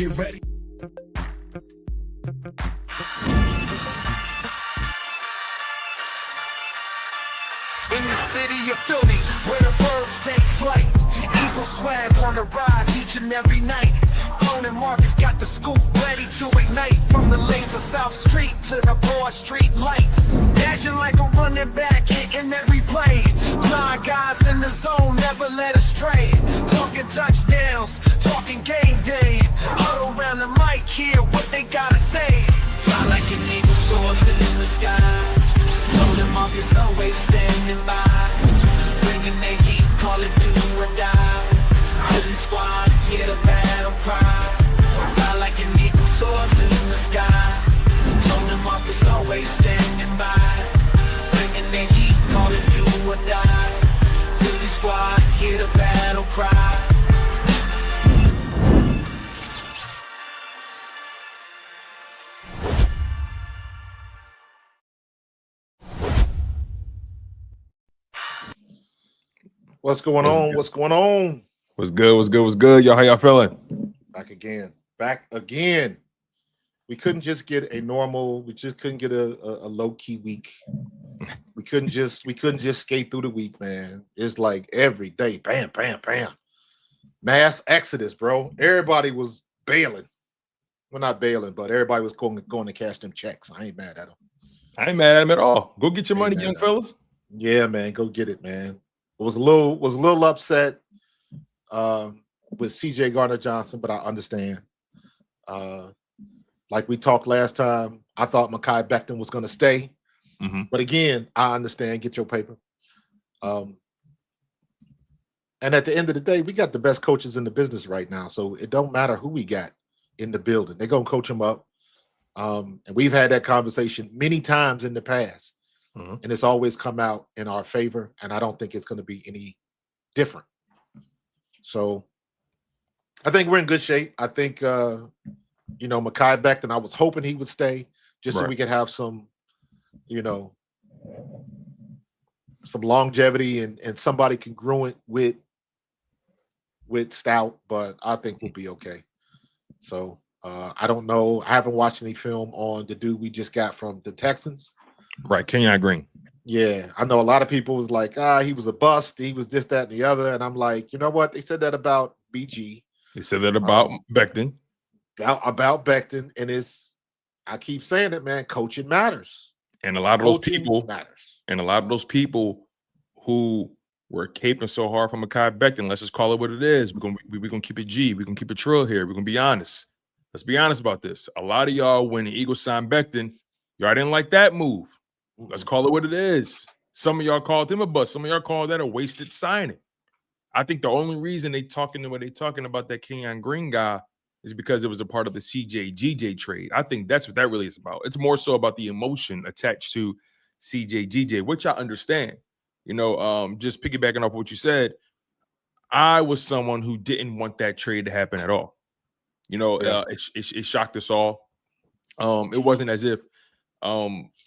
Get ready. In the city of Philly, where the birds take flight, Eagle swag on the rise each and every night. Coach Markus got the scoop ready to ignite. From the lanes of South Street to the Broad Street lights, dashing like a running back, hitting every play. 9 guys in the zone, never led astray. Talking touchdowns, talking game day. Huddle around the mic, hear what they gotta say. Fly like an eagle soaring in the sky. Coach Markus always standing by, bringing the heat, call it do or die. Philly squad, hear the battle cry. Fly like an eagle soars in the sky. Coach Markus always standing by, bringing the heat, call it do or die. Philly squad, hear the battle cry. What's going on? What's going on? What's good? What's good? What's good? Y'all, how y'all feeling? Back again. Back again. We couldn't just get a normal, we just couldn't get a low-key week. We couldn't just skate through the week, man. It's like every day, bam, bam, bam. Mass exodus, bro. Everybody was bailing. Well, not bailing, but everybody was going to cash them checks. I ain't mad at them. I ain't mad at him at all. Go get your money, young fellas. Yeah, man. Go get it, man. Was a little upset with CJ Gardner-Johnson, but I understand. Like we talked last time, I thought Mekhi Becton was going to stay. Mm-hmm. But again, I understand. Get your paper. And at the end of the day, we got the best coaches in the business right now. So it don't matter who we got in the building. They're going to coach them up. And we've had that conversation many times in the past. Mm-hmm. And it's always come out in our favor. And I don't think it's going to be any different. So I think we're in good shape. I think, Mekhi Becton, I was hoping he would stay just so we could have some, some longevity and somebody congruent with Stout, but I think we'll be okay. So I don't know. I haven't watched any film on the dude we just got from the Texans. Right, Kenyon Green. Yeah, I know a lot of people was like, he was a bust. He was this, that, and the other. And I'm like, you know what? They said that about BG. They said that about Becton. About Becton. And I keep saying it, man, coaching matters. And a lot of those people matters. And a lot of those people who were caping so hard from Mekhi Becton, let's just call it what it is. We're gonna keep it G. We're gonna keep it trill here. We're gonna be honest. Let's be honest about this. A lot of y'all, when the Eagles signed Becton, y'all didn't like that move. Let's call it what it is. Some of y'all called him a bust. Some of y'all called that a wasted signing. I think the only reason they talking about that Kenyon Green guy is because it was a part of the CJ-GJ trade. I think that's what that really is about. It's more so about the emotion attached to CJ-GJ, which I understand. Just piggybacking off what you said, I was someone who didn't want that trade to happen at all. It shocked us all. It wasn't as if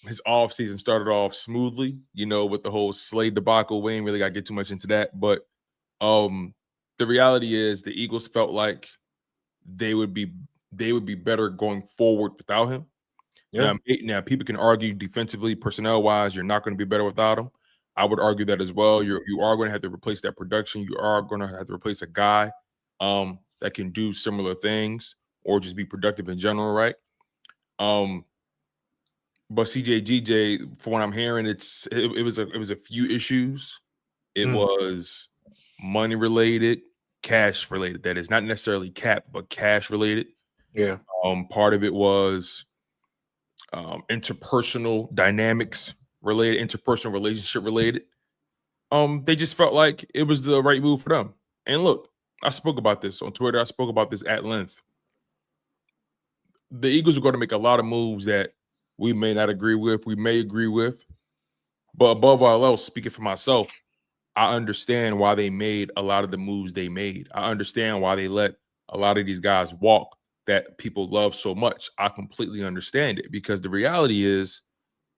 his offseason started off smoothly, with the whole Slade debacle. We ain't really got to get too much into that. But the reality is the Eagles felt like they would be better going forward without him. Yeah. Now people can argue defensively, personnel-wise, you're not going to be better without him. I would argue that as well. You are going to have to replace that production. You are going to have to replace a guy that can do similar things or just be productive in general, right? But CJ-GJ, from what I'm hearing, it was a few issues. It was money related, cash related. That is not necessarily cap, but cash related. Yeah. Part of it was interpersonal dynamics related, interpersonal relationship related. They just felt like it was the right move for them. And look, I spoke about this on Twitter. I spoke about this at length. The Eagles are going to make a lot of moves that we may not agree with, we may agree with. But above all else, speaking for myself, I understand why they made a lot of the moves they made. I understand why they let a lot of these guys walk that people love so much. I completely understand it because the reality is,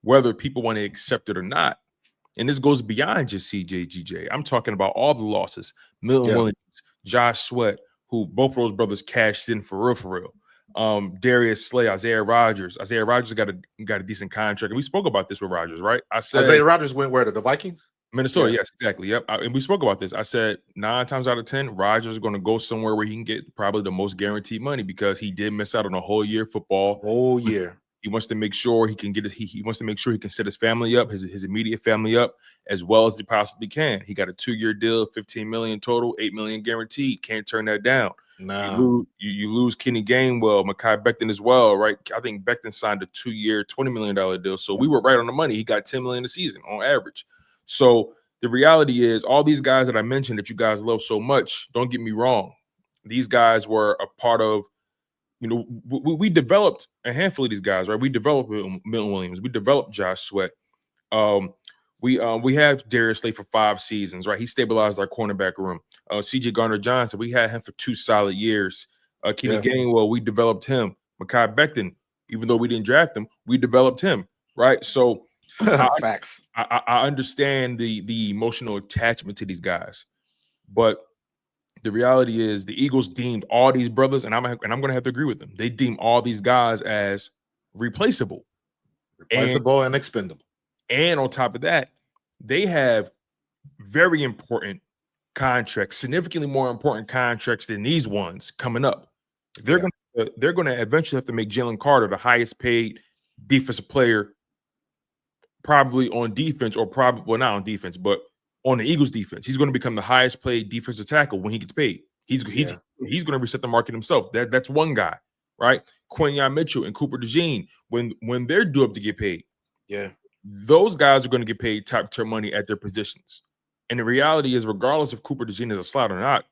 whether people want to accept it or not, and this goes beyond just CJ-GJ. I'm talking about all the losses. Milton Williams, Josh Sweat, who both of those brothers cashed in for real. Darius Slay, Isaiah Rodgers. Isaiah Rodgers got a decent contract. And we spoke about this with Rodgers, right? I said Isaiah Rodgers went where, to the Vikings? Minnesota, yes, exactly. Yep. And we spoke about this. I said 9 times out of 10, Rodgers is going to go somewhere where he can get probably the most guaranteed money because he did miss out on a whole year of football. Whole year. He wants to make sure he can get he wants to make sure he can set his family up, his immediate family up, as well as he possibly can. He got a 2-year deal, $15 million total, $8 million guaranteed. Can't turn that down. No. You lose Kenny Gainwell, Mekhi Becton as well, right? I think Becton signed a 2-year, $20 million deal. So we were right on the money. He got $10 million a season on average. So the reality is, all these guys that I mentioned that you guys love so much, don't get me wrong. These guys were a part of, we developed a handful of these guys, right? We developed Milton Williams. We developed Josh Sweat. We have Darius Slay for 5 seasons, right? He stabilized our cornerback room. CJ Gardner-Johnson, we had him for 2 solid years. Kenny Gainwell, we developed him. Mekhi Becton, even though we didn't draft him, we developed him, right? So facts. I understand the emotional attachment to these guys, but the reality is the Eagles deemed all these brothers, and I'm going to have to agree with them. They deem all these guys as replaceable and expendable. And on top of that, they have very important contracts, significantly more important contracts than these ones coming up. They're going to eventually have to make Jalen Carter the highest paid defensive player, probably on defense, or probably not on defense, but on the Eagles defense. He's going to become the highest paid defensive tackle when he gets paid. He's going to reset the market himself. That's one guy, right? Quinyon Mitchell and Cooper DeJean, when they're due up to get paid, those guys are going to get paid top tier money at their positions. And the reality is, regardless if Cooper DeJean is a slot or not,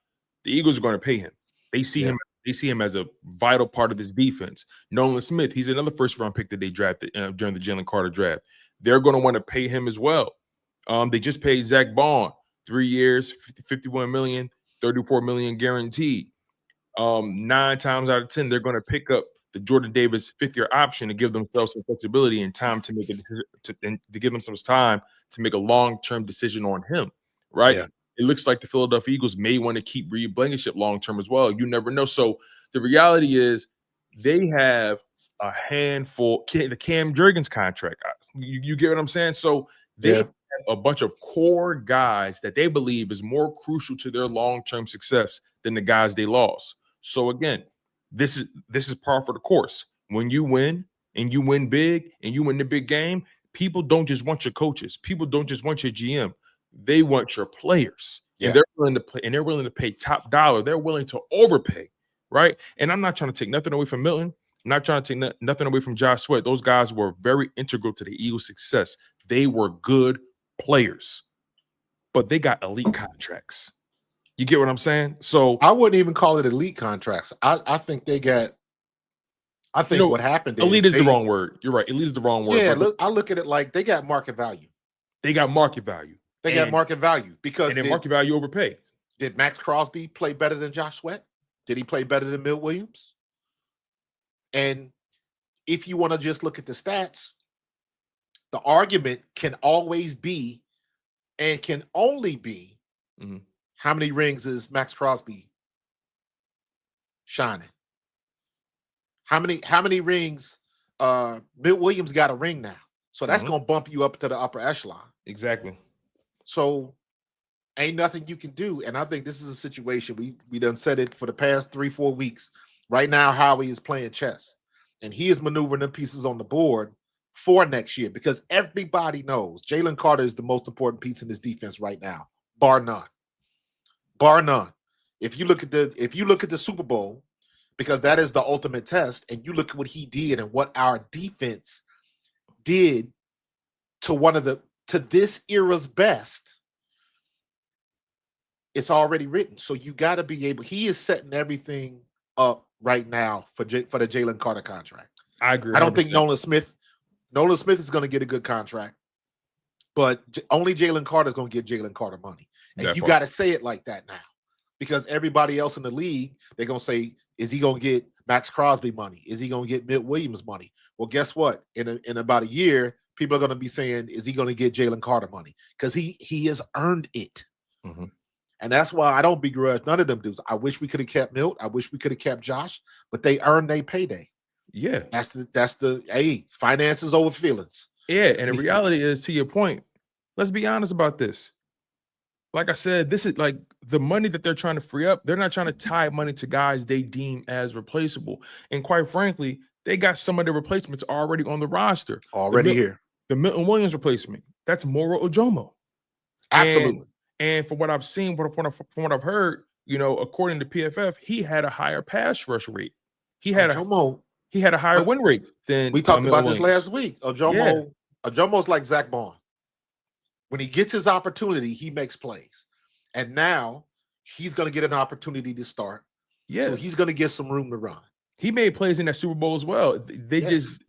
the Eagles are going to pay him. They see him. They see him as a vital part of this defense. Nolan Smith, he's another first-round pick that they drafted during the Jalen Carter draft. They're going to want to pay him as well. They just paid Zach Bond 3 years, $51 million, $34 million guaranteed. 9 times out of 10, they're going to pick up the Jordan Davis 5th-year option to give themselves some flexibility and time to make to give them some time to make a long-term decision on him. Right? Yeah. It looks like the Philadelphia Eagles may want to keep Reed Blankenship long-term as well. You never know. So the reality is, they have a handful. The Cam Jurgens contract. You get what I'm saying? So they have a bunch of core guys that they believe is more crucial to their long-term success than the guys they lost. So again, this is par for the course. When you win, and you win big, and you win the big game, people don't just want your coaches. People don't just want your GM. They want your players. And they're willing to play, and they're willing to pay top dollar. They're willing to overpay, right? And I'm not trying to take nothing away from Milton. I'm not trying to take nothing away from Josh Sweat. Those guys were very integral to the Eagles' success. They were good players, but they got elite contracts. You get what I'm saying? So I wouldn't even call it elite contracts. I think they got. I think what happened is elite is the wrong word. You're right. Elite is the wrong word. Yeah, I look at it like they got market value. They got market value. They got market value because and market value overpay. Did Max Crosby play better than Josh Sweat? Did he play better than Milt Williams? And if you want to just look at the stats, the argument can always be, and can only be, how many rings is Max Crosby shining? How many rings? Milt Williams got a ring now, so that's going to bump you up to the upper echelon. Exactly. So ain't nothing you can do. And I think this is a situation, we done said it for the past 3-4 weeks. Right now, Howie is playing chess, and he is maneuvering the pieces on the board for next year, because everybody knows Jalen Carter is the most important piece in this defense right now, bar none. Bar none. If you look at the Super Bowl, because that is the ultimate test, and you look at what he did and what our defense did to this era's best, it's already written. So you got to be able. He is setting everything up right now for the Jalen Carter contract. I agree. 100%. I don't think Nolan Smith is going to get a good contract, but only Jalen Carter is going to get Jalen Carter money, and you got to say it like that now, because everybody else in the league, they're going to say, is he going to get Max Crosby money? Is he going to get Milt Williams money? Well, guess what? In about a year, people are going to be saying, is he going to get Jalen Carter money? Because he has earned it. And that's why I don't begrudge none of them dudes. I wish we could have kept Milt. I wish we could have kept Josh, but they earned their payday. Yeah. That's the finances over feelings. Yeah. And the reality is, to your point, let's be honest about this. Like I said, this is like the money that they're trying to free up. They're not trying to tie money to guys they deem as replaceable. And quite frankly, they got some of the replacements already on the roster. Already here. The Milton Williams replacement, that's Moro Ojomo. Absolutely. And from what I've seen, from what I've heard, according to PFF, he had a higher pass rush rate. He had a higher win rate than we talked about Williams. this last week. Ojomo's like Zach Bond. When he gets his opportunity, he makes plays. And now he's going to get an opportunity to start. Yeah. So he's going to get some room to run. He made plays in that Super Bowl as well. They just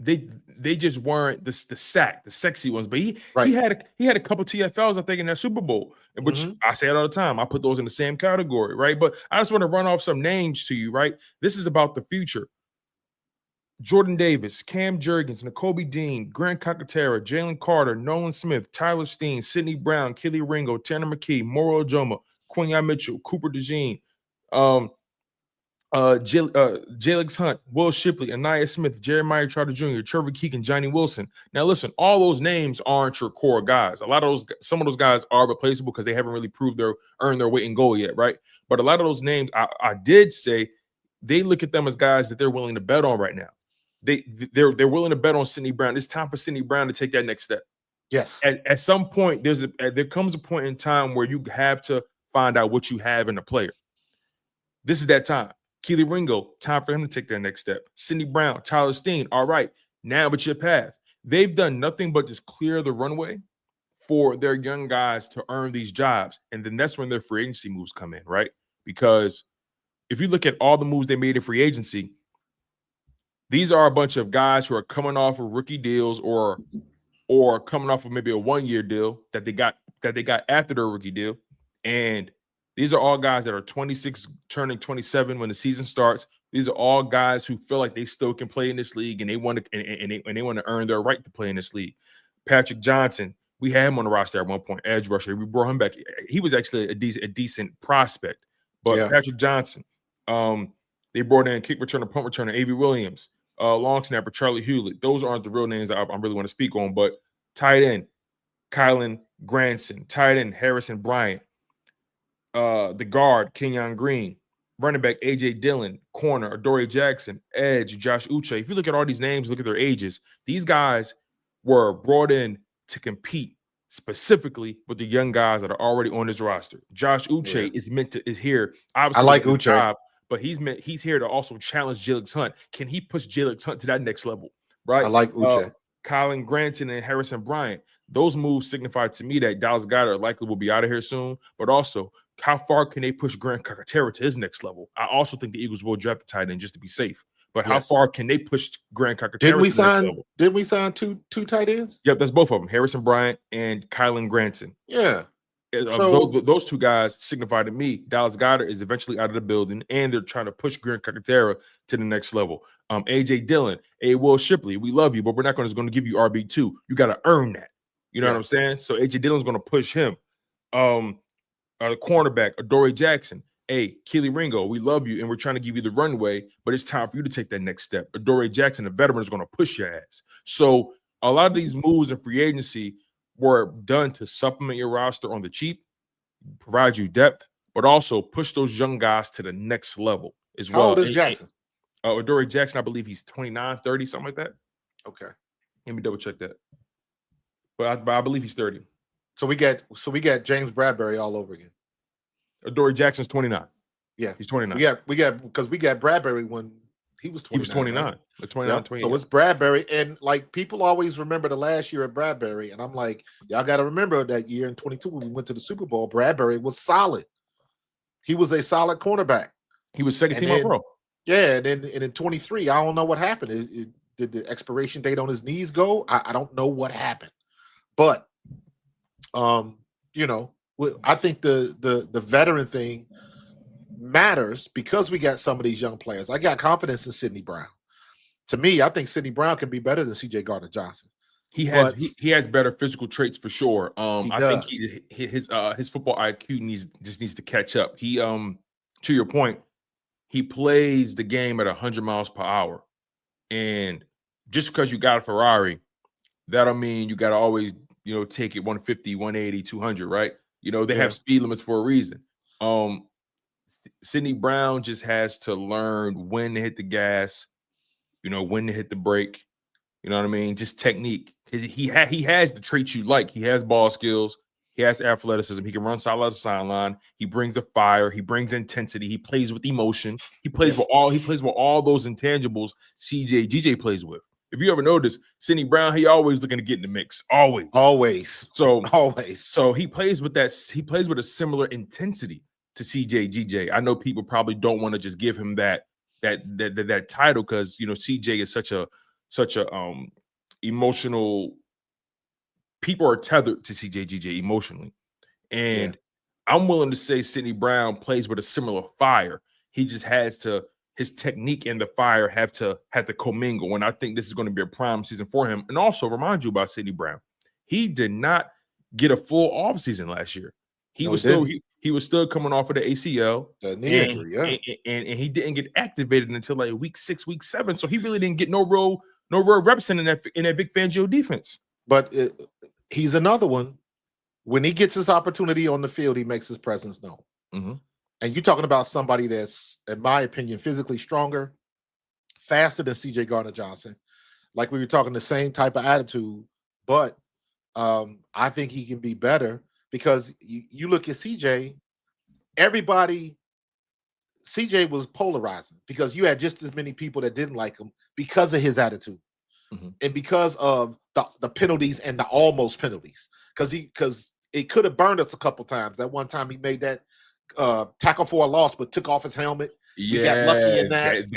weren't the sexy ones. But he had a couple TFLs, I think, in that Super Bowl, which I say it all the time. I put those in the same category, right? But I just want to run off some names to you, right? This is about the future. Jordan Davis, Cam Jurgens, Nakobe Dean, Grant Calcaterra, Jalen Carter, Nolan Smith, Tyler Steen, Sidney Brown, Kelly Ringo, Tanner McKee, Moro Ojomo, Quinyon Mitchell, Cooper DeJean, Jalix Hunt, Will Shipley, Anaya Smith, Jeremiah Trotter Jr., Trevor Keegan, Johnny Wilson. Now, listen, all those names aren't your core guys. Some of those guys are replaceable because they haven't really earned their weight in gold yet, right? But a lot of those names, I did say they look at them as guys that they're willing to bet on right now. They're willing to bet on Sidney Brown. It's time for Sidney Brown to take that next step. Yes. At some point, there comes a point in time where you have to find out what you have in a player. This is that time. Keely Ringo, time for him to take that next step. Sidney Brown, Tyler Steen, all right, now it's your path. They've done nothing but just clear the runway for their young guys to earn these jobs. And then that's when their free agency moves come in, right? Because if you look at all the moves they made in free agency, these are a bunch of guys who are coming off of rookie deals or coming off of maybe a one-year deal that they got after their rookie deal. And these are all guys that are 26, turning 27 when the season starts. These are all guys who feel like they still can play in this league and they want to earn their right to play in this league. Patrick Johnson, we had him on the roster at one point, edge rusher. We brought him back. He was actually a decent prospect. But yeah. Patrick Johnson, they brought in kick returner, punt returner, A.V. Williams, long snapper, Charlie Hewlett. Those aren't the real names I really want to speak on. But tight end, Kylan Granson, tight end, Harrison Bryant, the guard, Kenyon Green, running back, A.J. Dillon, corner, Adoree Jackson, edge, Josh Uche. If you look at all these names, look at their ages, these guys were brought in to compete specifically with the young guys that are already on this roster. Josh Uche is here. Obviously, I like Uche. But he's here to also challenge Jalix Hunt. Can he push Jalix Hunt to that next level? Right. I like Uche. Colin Granton and Harrison Bryant. Those moves signify to me that Dallas Goedert likely will be out of here soon. But also, how far can they push Grant Calcaterra to his next level? I also think the Eagles will draft the tight end just to be safe. But how far can they push Grant Calcaterra to the next level? Didn't we sign two tight ends? Yep, that's both of them, Harrison Bryant and Kylan Granton. Yeah. Those two guys signify to me Dallas Goedert is eventually out of the building, and they're trying to push Grant Calcaterra to the next level. A.J. Dillon, Will Shipley, we love you, but we're not going to give you RB2. You got to earn that. You know what I'm saying? So A.J. Dillon's going to push him. Cornerback, Adoree Jackson. Hey, Keely Ringo, we love you, and we're trying to give you the runway, but it's time for you to take that next step. Adoree Jackson, the veteran, is going to push your ass. So a lot of these moves in free agency were done to supplement your roster on the cheap, provide you depth, but also push those young guys to the next level as well. How old is Jackson? Adoree Jackson, I believe he's 29, 30, something like that. Okay. Let me double check that. But I believe he's 30. So we got James Bradbury all over again. Adoree Jackson's 29. Yeah. He's 29. We got Bradbury when he was 29. He was 29. Right? 29, yep. 28. So it's Bradbury. And like people always remember the last year at Bradbury. And I'm like, y'all got to remember that year in 22 when we went to the Super Bowl, Bradbury was solid. He was a solid cornerback. He was second team All-Pro. Yeah. And in 23, I don't know what happened. Did the expiration date on his knees go? I don't know what happened. But, I think the veteran thing matters because we got some of these young players. I got confidence in Sidney Brown. To me, I think Sidney Brown can be better than C.J. Gardner-Johnson. He but he has better physical traits for sure. I think does. his football IQ needs to catch up. He to your point, he plays the game at 100 miles per hour, and just because you got a Ferrari, that don't mean you got to always take it 150, 180, 200, right? They have speed limits for a reason. Sidney Brown just has to learn when to hit the gas, when to hit the brake. You know what I mean? Just technique. He has the traits you like. He has ball skills. He has athleticism. He can run sideline to sideline. He brings a fire. He brings intensity. He plays with emotion. He plays with all those intangibles GJ plays with. If you ever notice, Sidney Brown, he always looking to get in the mix. Always. So he plays with that. He plays with a similar intensity to GJ. I know people probably don't want to just give him that title because CJ is such a emotional. People are tethered to GJ emotionally, and I'm willing to say Sidney Brown plays with a similar fire. He just has to. His technique and the fire have to commingle, and I think this is going to be a prime season for him. And also remind you about Sidney Brown. He did not get a full off season last year. He was still coming off of the ACL, the knee injury, and he didn't get activated until like week 6, week 7. So he really didn't get no real reps in that Vic Fangio defense. But he's another one. When he gets his opportunity on the field, he makes his presence known. Mm-hmm. And you're talking about somebody that's, in my opinion, physically stronger, faster than CJ Gardner-Johnson. Like we were talking, the same type of attitude, but I think he can be better because you look at CJ, CJ was polarizing because you had just as many people that didn't like him because of his attitude and because of the penalties and the almost penalties. Because it could have burned us a couple times. That one time he made that tackle for a loss, but took off his helmet. Yeah, we got lucky in that.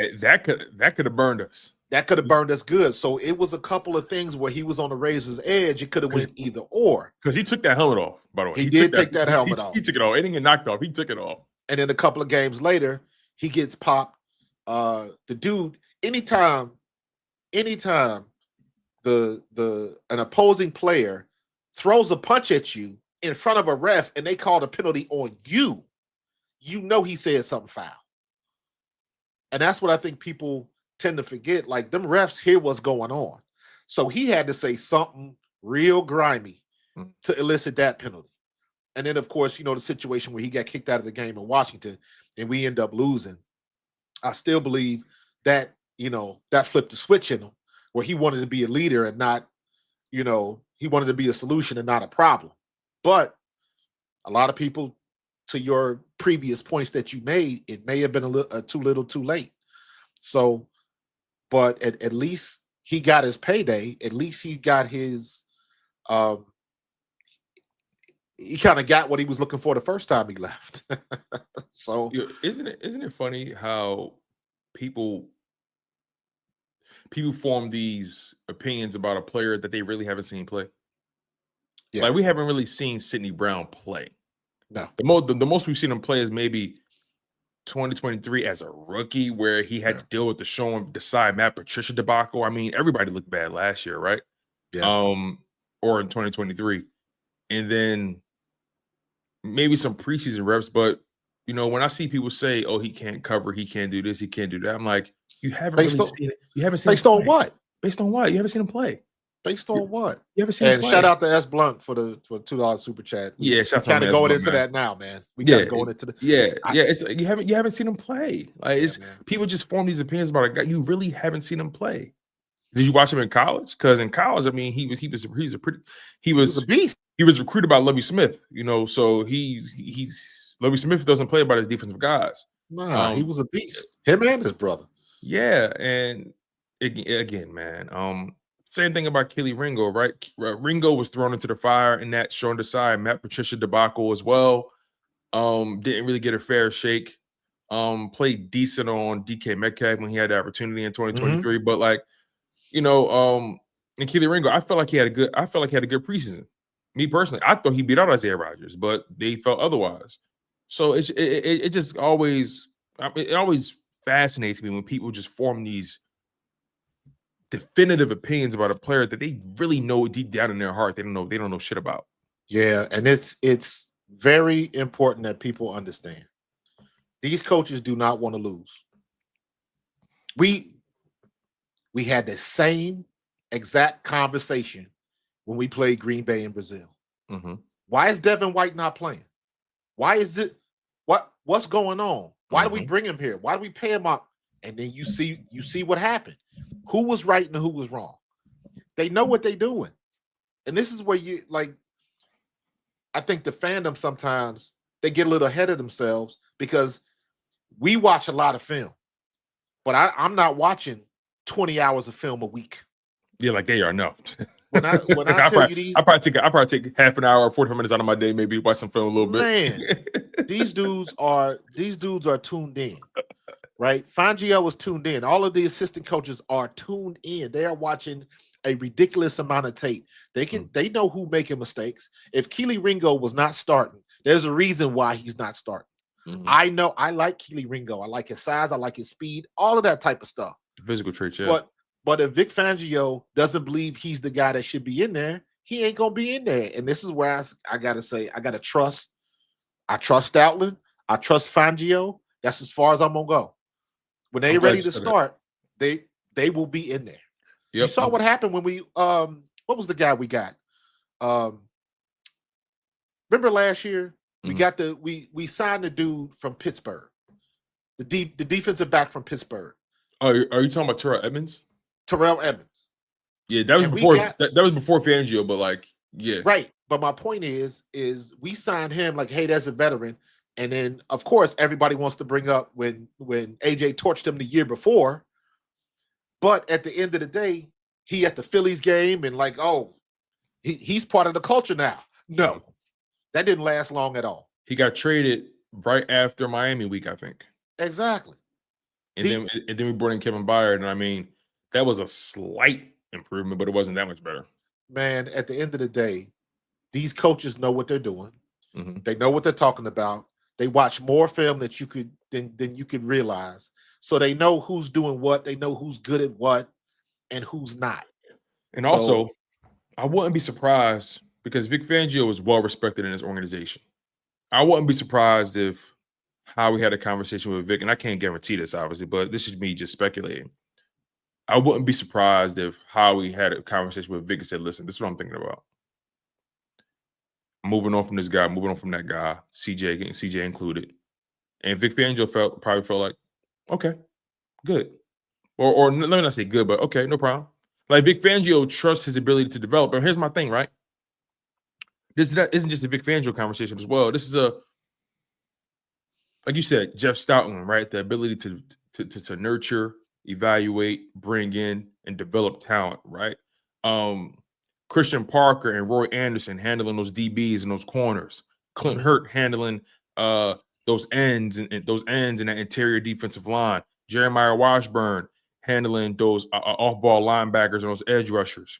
That could have burned us. That could have burned us good. So it was a couple of things where he was on the razor's edge. It could have went either or. Because he took that helmet off, by the way. He did take that helmet off. He took it off. It didn't get knocked off. He took it off. And then a couple of games later, he gets popped. The dude, anytime an opposing player throws a punch at you in front of a ref and they call the penalty on you, he said something foul. And that's what I think people tend to forget. Like, them refs hear what's going on. So he had to say something real grimy to elicit that penalty. And then, of course, the situation where he got kicked out of the game in Washington and we end up losing. I still believe that, that flipped the switch in him where he wanted to be a leader and not, he wanted to be a solution and not a problem. But a lot of people, to your previous points that you made, it may have been a little too little too late. So, but at least he got his payday. At least he got his, he kind of got what he was looking for the first time he left. So isn't it funny how people form these opinions about a player that they really haven't seen play? Yeah. Like, we haven't really seen Sidney Brown play. No. The most we've seen him play is maybe 2023 as a rookie, where he had to deal with the show him decide Matt Patricia debacle. I mean, everybody looked bad last year, right? Yeah. Or in 2023. And then maybe some preseason reps, but when I see people say, "Oh, he can't cover, he can't do this, he can't do that," I'm like, you haven't really seen it. You haven't seen based on what? Based on what? You haven't seen him play. Based on what? You haven't seen him play. Shout out to S Blunt for $2 super chat. Yeah, shout out to kind of going into that now, man. We kind of going into the It's you haven't seen him play. Like, it's people just form these opinions about a guy. You really haven't seen him play. Did you watch him in college? Because in college, I mean, he was a beast. He was recruited by Lovie Smith, so he's Lovie Smith doesn't play about his defensive guys. Nah, he was a beast. Him and his brother. Yeah, and again, man, same thing about Kelly Ringo, right? Ringo was thrown into the fire in that showing the side Matt Patricia debacle as well. Didn't really get a fair shake. Played decent on DK Metcalf when he had the opportunity in 2023, but like, and Kelly Ringo, I felt like he had a good preseason. Me personally, I thought he beat out Isaiah Rodgers, but they felt otherwise. So it just always, it always fascinates me when people just form these definitive opinions about a player that they really know deep down in their heart they don't know shit about. Yeah, and it's very important that people understand. These coaches do not want to lose. We had the same exact conversation when we played Green Bay in Brazil. Mm-hmm. Why is Devin White not playing? Why is it? What's going on? Why do we bring him here? Why do we pay him up? And then you see what happened. Who was right and who was wrong? They know what they're doing. And this is where you like, I think the fandom sometimes they get a little ahead of themselves because we watch a lot of film, but I'm not watching 20 hours of film a week. Yeah, like they are. No. When I tell you these, I probably take half an hour, 45 minutes out of my day, maybe watch some film a little bit. Man, these dudes are tuned in, right? Fangio was tuned in. All of the assistant coaches are tuned in. They are watching a ridiculous amount of tape. They know who making mistakes. If Keely Ringo was not starting, there's a reason why he's not starting. Mm-hmm. I know I like Keely Ringo. I like his size. I like his speed. All of that type of stuff. The physical traits, yeah. But if Vic Fangio doesn't believe he's the guy that should be in there, he ain't gonna be in there. And this is where I gotta say I gotta trust. I trust Stoutland. I trust Fangio. That's as far as I'm gonna go. When they're ready to start, they will be in there. Yep. You saw what happened when we what was the guy we got? Remember last year we got we signed the dude from Pittsburgh, the defensive back from Pittsburgh. Are you talking about Terrell Edmonds? Terrell Edmonds. Yeah, that was before that was before Fangio, but like, yeah. Right. But my point is we signed him like, hey, that's a veteran. And then of course everybody wants to bring up when AJ torched him the year before. But at the end of the day, he at the Phillies game and like, oh, he's part of the culture now. No, that didn't last long at all. He got traded right after Miami week, I think. Exactly. And then we brought in Kevin Byard, and I mean, that was a slight improvement, but it wasn't that much better. Man, at the end of the day, these coaches know what they're doing. Mm-hmm. They know what they're talking about. They watch more film than you could realize. So they know who's doing what. They know who's good at what and who's not. And also, I wouldn't be surprised because Vic Fangio is well respected in his organization. I wouldn't be surprised if Howie had a conversation with Vic, and I can't guarantee this, obviously, but this is me just speculating. I wouldn't be surprised if Howie had a conversation with Vic and said, listen, this is what I'm thinking about. I'm moving on from this guy, moving on from that guy, CJ included. And Vic Fangio probably felt like, okay, good. Or let me not say good, but okay, no problem. Like Vic Fangio trusts his ability to develop. But here's my thing, right? This isn't just a Vic Fangio conversation as well. This is like you said, Jeff Stoutland, right? The ability to nurture, evaluate, bring in, and develop talent, right? Christian Parker and Roy Anderson handling those DBs and those corners. Clint Hurt handling those ends and that interior defensive line. Jeremiah Washburn handling those off-ball linebackers and those edge rushers.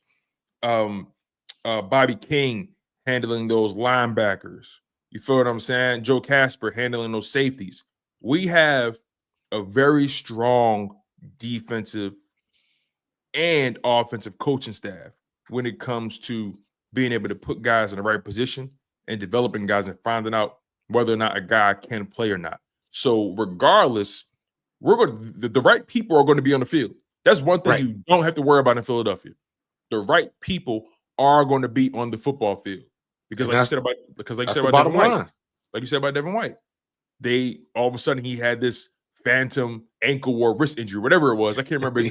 Bobby King handling those linebackers. You feel what I'm saying? Joe Casper handling those safeties. We have a very strong defensive and offensive coaching staff when it comes to being able to put guys in the right position and developing guys and finding out whether or not a guy can play or not. So regardless, the right people are going to be on the field. That's one thing you don't have to worry about in Philadelphia. The right people are going to be on the football field. Because like you said about Devin White, they all of a sudden he had this phantom ankle or wrist injury, whatever it was. I can't remember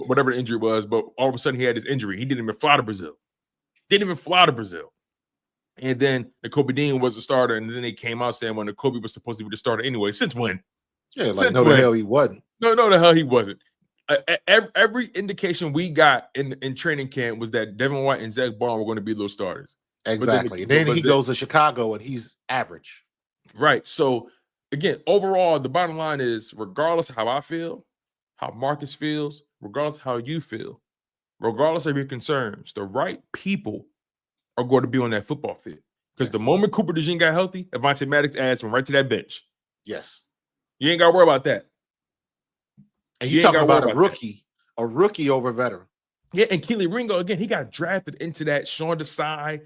whatever the injury was, but all of a sudden he had this injury. He didn't even fly to Brazil. And then Nakobe Dean was the starter, and then they came out saying, well, Nakobe was supposed to be the starter anyway. Since when? Yeah, like the hell he wasn't. No, the hell he wasn't. Every indication we got in training camp was that Devin White and Zach Bond were going to be those starters. Exactly. And then he goes to Chicago and he's average. Right. So again, overall, the bottom line is regardless of how I feel, how Marcus feels, regardless of how you feel, regardless of your concerns, the right people are going to be on that football field. Because the moment Cooper DeJean got healthy, Avonte Maddox adds him right to that bench. Yes. You ain't got to worry about that. And you're talking about a rookie over veteran. Yeah, and Keely Ringo, again, he got drafted into that Sean Desai,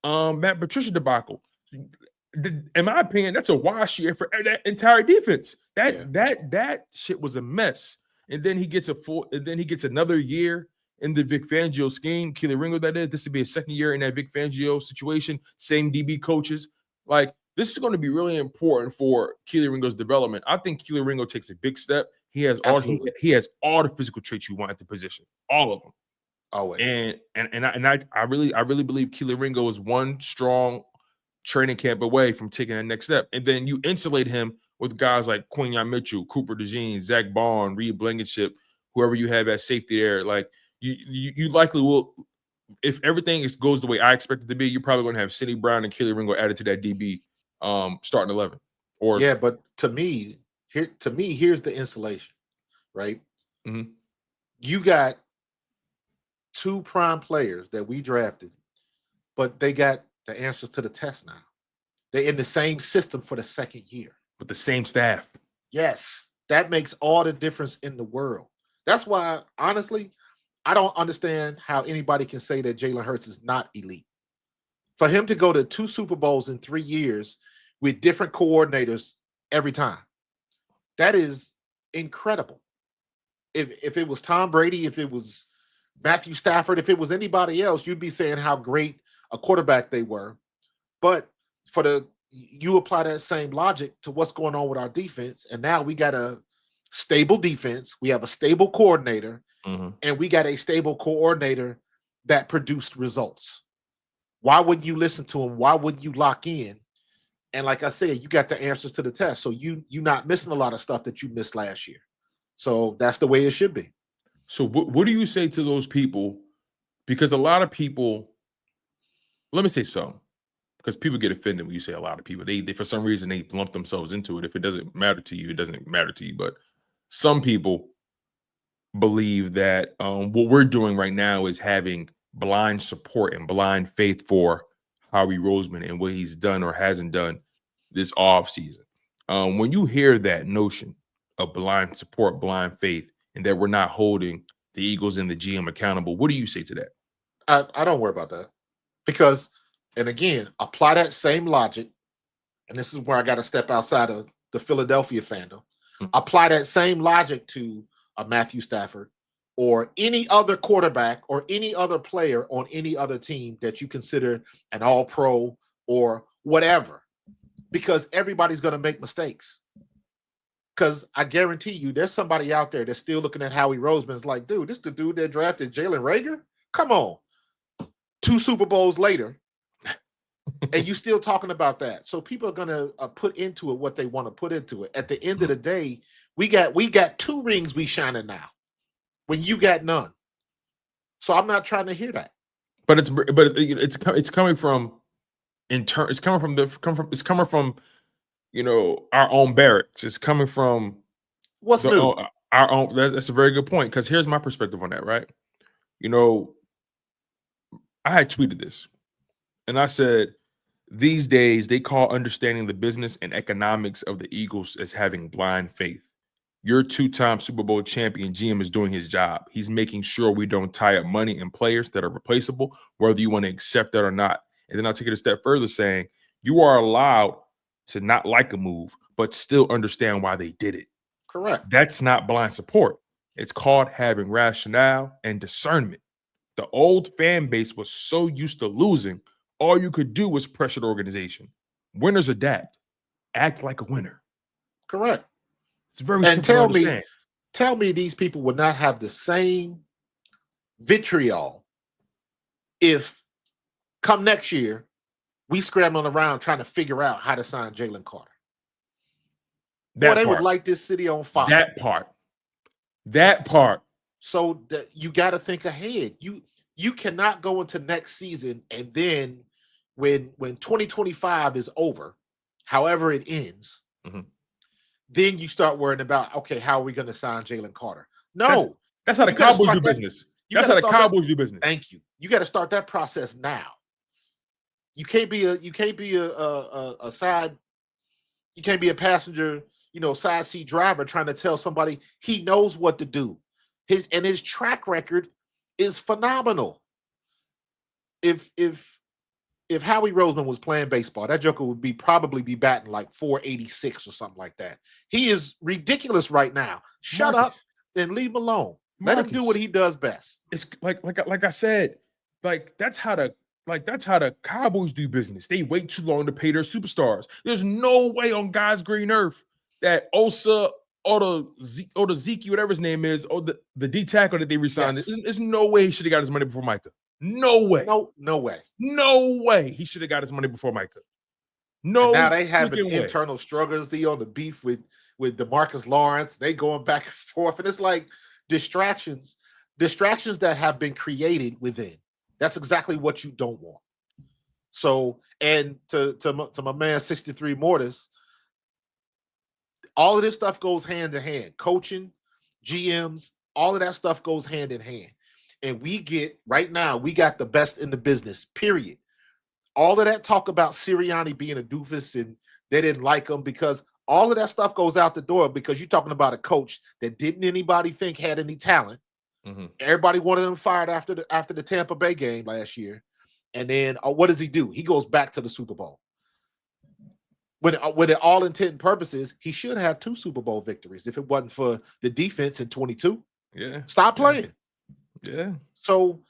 Matt Patricia debacle. In my opinion, that's a wash year for that entire defense. That shit was a mess. And then he gets another year in the Vic Fangio scheme. Keely Ringo, that is. This would be a second year in that Vic Fangio situation. Same DB coaches. Like, this is going to be really important for Keely Ringo's development. I think Keely Ringo takes a big step. He has all the physical traits you want at the position, all of them. Always. And I really believe Keely Ringo is one strong training camp away from taking that next step. And then you insulate him with guys like Quinyon Mitchell, Cooper DeJean, Zach Bond, Reed Blankenship, whoever you have at safety there. Like you likely will, if everything goes the way I expect it to be, you're probably going to have Sidney Brown and Keely Ringo added to that DB starting 11. But to me, here's the insulation, right? Mm-hmm. You got two prime players that we drafted, but they got the answers to the test now. They're in the same system for the second year. With the same staff. Yes, that makes all the difference in the world. That's why, honestly, I don't understand how anybody can say that Jalen Hurts is not elite. For him to go to 2 Super Bowls in 3 years with different coordinators every time, that is incredible. If it was Tom Brady, if it was Matthew Stafford, if it was anybody else, you'd be saying how great a quarterback they were. But you apply that same logic to what's going on with our defense, and now we got a stable defense. We have a stable coordinator, and we got a stable coordinator that produced results. Why wouldn't you listen to him? Why wouldn't you lock in? And like I said, you got the answers to the test. So you're not missing a lot of stuff that you missed last year. So that's the way it should be. So what do you say to those people? Because a lot of people, let me say some, because people get offended when you say a lot of people. They for some reason, they lump themselves into it. If it doesn't matter to you, it doesn't matter to you. But some people believe that what we're doing right now is having blind support and blind faith for Howie Roseman and what he's done or hasn't done this offseason. When you hear that notion of blind support, blind faith, and that we're not holding the Eagles and the GM accountable, what do you say to that? I don't worry about that. Because, and again, apply that same logic, and this is where I got to step outside of the Philadelphia fandom. Apply that same logic to a Matthew Stafford or any other quarterback or any other player on any other team that you consider an all-pro or whatever, because everybody's going to make mistakes. Because I guarantee you there's somebody out there that's still looking at Howie Roseman's like, dude, this is the dude that drafted Jalen Reagor? Come on. 2 Super Bowls later, and you still talking about that. So people are going to put into it what they want to put into it. At the end of the day, we got 2 rings we shining now when you got none. So I'm not trying to hear that. But it's coming from it's coming from our own barracks. It's coming from what's new. Our own. That's a very good point, because here's my perspective on that. Right, I had tweeted this, and I said, these days they call understanding the business and economics of the Eagles as having blind faith. Your 2-time Super Bowl champion GM is doing his job. He's making sure we don't tie up money in players that are replaceable, whether you want to accept that or not. And then I'll take it a step further, saying you are allowed to not like a move, but still understand why they did it. Correct. That's not blind support. It's called having rationale and discernment. The old fan base was so used to losing, all you could do was pressure the organization. Winners adapt. Act like a winner. Correct. It's very and simple to understand. Tell me these people would not have the same vitriol if come next year we scrambling around trying to figure out how to sign Jalen Carter. They would light this city on fire. That part. So you got to think ahead. You cannot go into next season and then when 2025 is over, however it ends, then you start worrying about, okay, how are we going to sign Jalen Carter? No. That's how the Cowboys do business. That's how the Cowboys do business. Thank you. You got to start that process now. You can't be a passenger, side seat driver trying to tell somebody he knows what to do. His track record is phenomenal. If Howie Roseman was playing baseball, that joker would probably be batting like 486 or something like that. He is ridiculous right now. Shut up and leave him alone. Let him do what he does best. It's like I said, that's how the Cowboys do business. They wait too long to pay their superstars. There's no way on God's green earth that Osa or the Zeke, whatever his name is, or the D tackle that they resigned. Yes. There's no way he should have got his money before Micah. No way. No way. No way he should have got his money before Micah. No. And now they have internal struggles. They on the beef with DeMarcus Lawrence. They going back and forth, and it's like distractions that have been created within. That's exactly what you don't want. So, and to my man 63 Mortis, all of this stuff goes hand in hand. Coaching, GMs, all of that stuff goes hand in hand. And we got the best in the business, period. All of that talk about Sirianni being a doofus and they didn't like him, because all of that stuff goes out the door, because you're talking about a coach that didn't anybody think had any talent. Mm-hmm. Everybody wanted him fired after the Tampa Bay game last year. And then what does he do? He goes back to the Super Bowl. When all intent and purposes, he should have 2 Super Bowl victories if it wasn't for the defense in 22. Yeah. Stop playing. Yeah. So,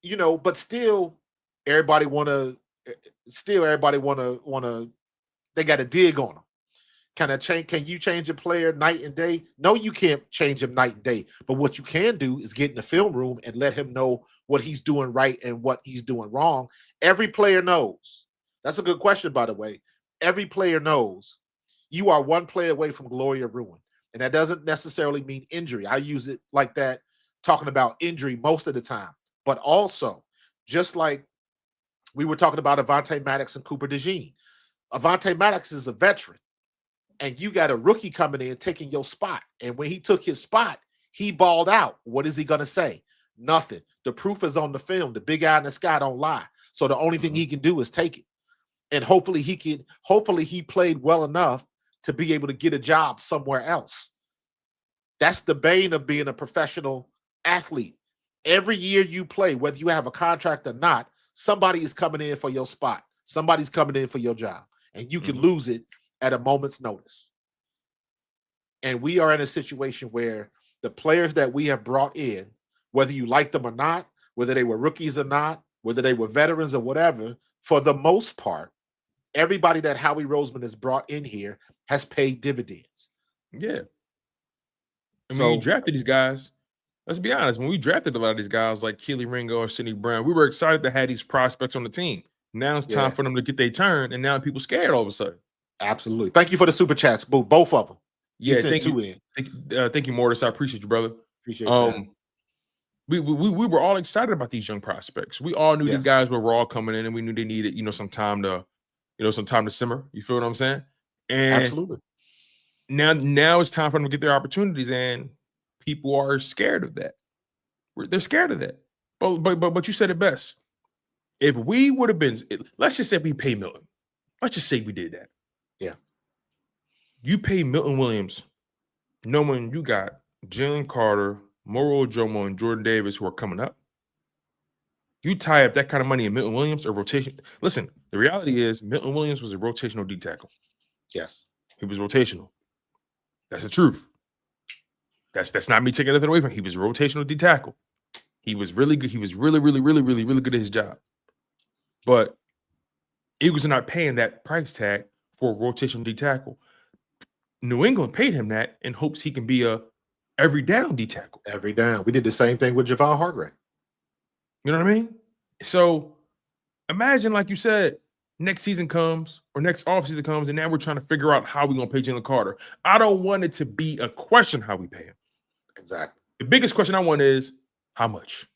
but still everybody wanna they got to dig on him. Can you change a player night and day? No, you can't change him night and day. But what you can do is get in the film room and let him know what he's doing right and what he's doing wrong. Every player knows. That's a good question, by the way. Every player knows you are one play away from glory or ruin. And that doesn't necessarily mean injury. I use it like that, talking about injury most of the time. But also, just like we were talking about Avonte Maddox and Cooper DeJean. Avonte Maddox is a veteran. And you got a rookie coming in taking your spot. And when he took his spot, he balled out. What is he going to say? Nothing. The proof is on the film. The big eye in the sky don't lie. So the only thing he can do is take it. And hopefully he played well enough to be able to get a job somewhere else. That's the bane of being a professional athlete. Every year you play, whether you have a contract or not, somebody is coming in for your spot. Somebody's coming in for your job. And you can lose it at a moment's notice. And we are in a situation where the players that we have brought in, whether you like them or not, whether they were rookies or not, whether they were veterans or whatever, for the most part, everybody that Howie Roseman has brought in here has paid dividends. Yeah. I mean, you drafted these guys. Let's be honest. When we drafted a lot of these guys like Keely Ringo or Sidney Brown, we were excited to have these prospects on the team. Now it's time for them to get their turn, and now people scared all of a sudden. Absolutely. Thank you for the super chats, both of them. Yeah, thank you, Mortis. I appreciate you, brother. Appreciate that. We were all excited about these young prospects. We all knew these guys were raw coming in, and we knew they needed, some time to simmer. You feel what I'm saying? And absolutely. Now it's time for them to get their opportunities, and people are scared of that. They're scared of that. But you said it best. If we would have been, let's just say we pay Milton. Let's just say we did that. Yeah. You pay Milton Williams, knowing you got Jalen Carter, Moro Jomo, and Jordan Davis who are coming up. You tie up that kind of money in Milton Williams or rotation. Listen, the reality is Milton Williams was a rotational D tackle. Yes. He was rotational. That's the truth. That's not me taking nothing away from him. He was a rotational D tackle. He was really good. He was really, really, really, really, really good at his job. But Eagles are not paying that price tag for a rotational D tackle. New England paid him that in hopes he can be a every down D tackle. Every down. We did the same thing with Javon Hargrave. You know what I mean? So imagine, like you said, next season comes or next offseason comes, and now we're trying to figure out how we're going to pay Jalen Carter. I don't want it to be a question how we pay him. Exactly. The biggest question I want is how much?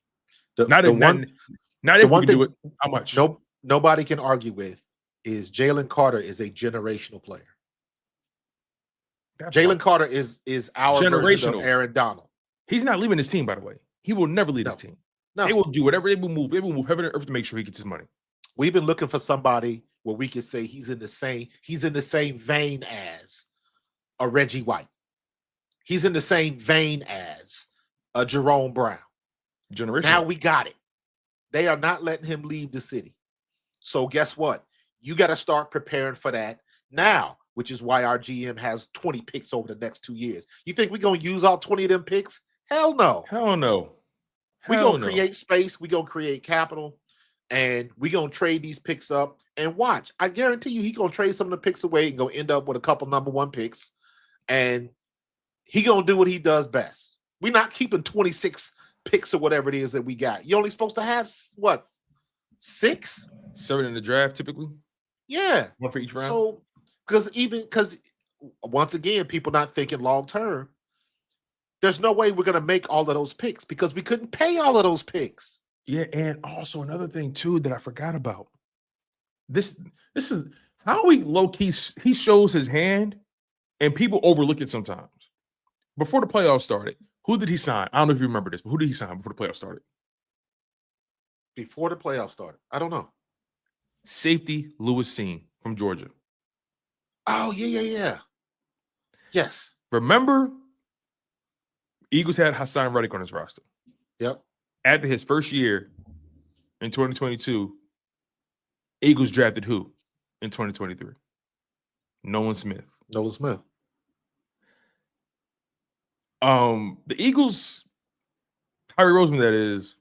Not if we do it, how much? Nobody can argue with is Jalen Carter is a generational player. Jalen Carter is our version of Aaron Donald. He's not leaving his team, by the way. He will never leave his team. No. They will do whatever. They will move heaven and earth to make sure he gets his money. We've been looking for somebody where we could say he's in the same vein as a Reggie White. He's in the same vein as a Jerome Brown. Generation. Now we got it. They are not letting him leave the city. So guess what? You got to start preparing for that now, which is why our GM has 20 picks over the next 2 years. You think we're going to use all 20 of them picks? Hell no. Hell no. We're going to create space. We're going to create capital. And we're going to trade these picks up. And watch. I guarantee you he's going to trade some of the picks away and go end up with a couple number 1 picks. And he going to do what he does best. We're not keeping 26 picks or whatever it is that we got. You're only supposed to have, what, 6? 7 in the draft, typically? Yeah. 1 for each round? So, because once again, people not thinking long term, there's no way we're going to make all of those picks because we couldn't pay all of those picks. Yeah, and also another thing, too, that I forgot about. This is how he low-key, he shows his hand, and people overlook it sometimes. Before the playoffs started, who did he sign? I don't know if you remember this, but who did he sign before the playoffs started? Before the playoffs started? I don't know. Safety Lewis Seen from Georgia. Oh, yeah. Yes. Remember, Eagles had Hassan Reddick on his roster. Yep. After his first year in 2022, Eagles drafted who in 2023? Nolan Smith. The Eagles, Howie Roseman, that is,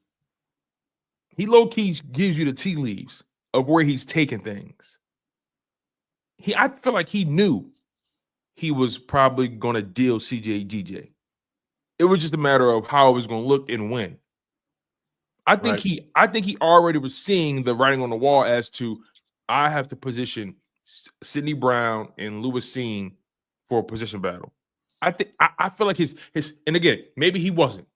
he low-key gives you the tea leaves of where he's taking things. I feel like he knew he was probably going to deal CJ. It was just a matter of how it was going to look and when. I think he already was seeing the writing on the wall as to I have to position Sidney Brown and Lewis Seen for a position battle. I feel like his and again, maybe he wasn't,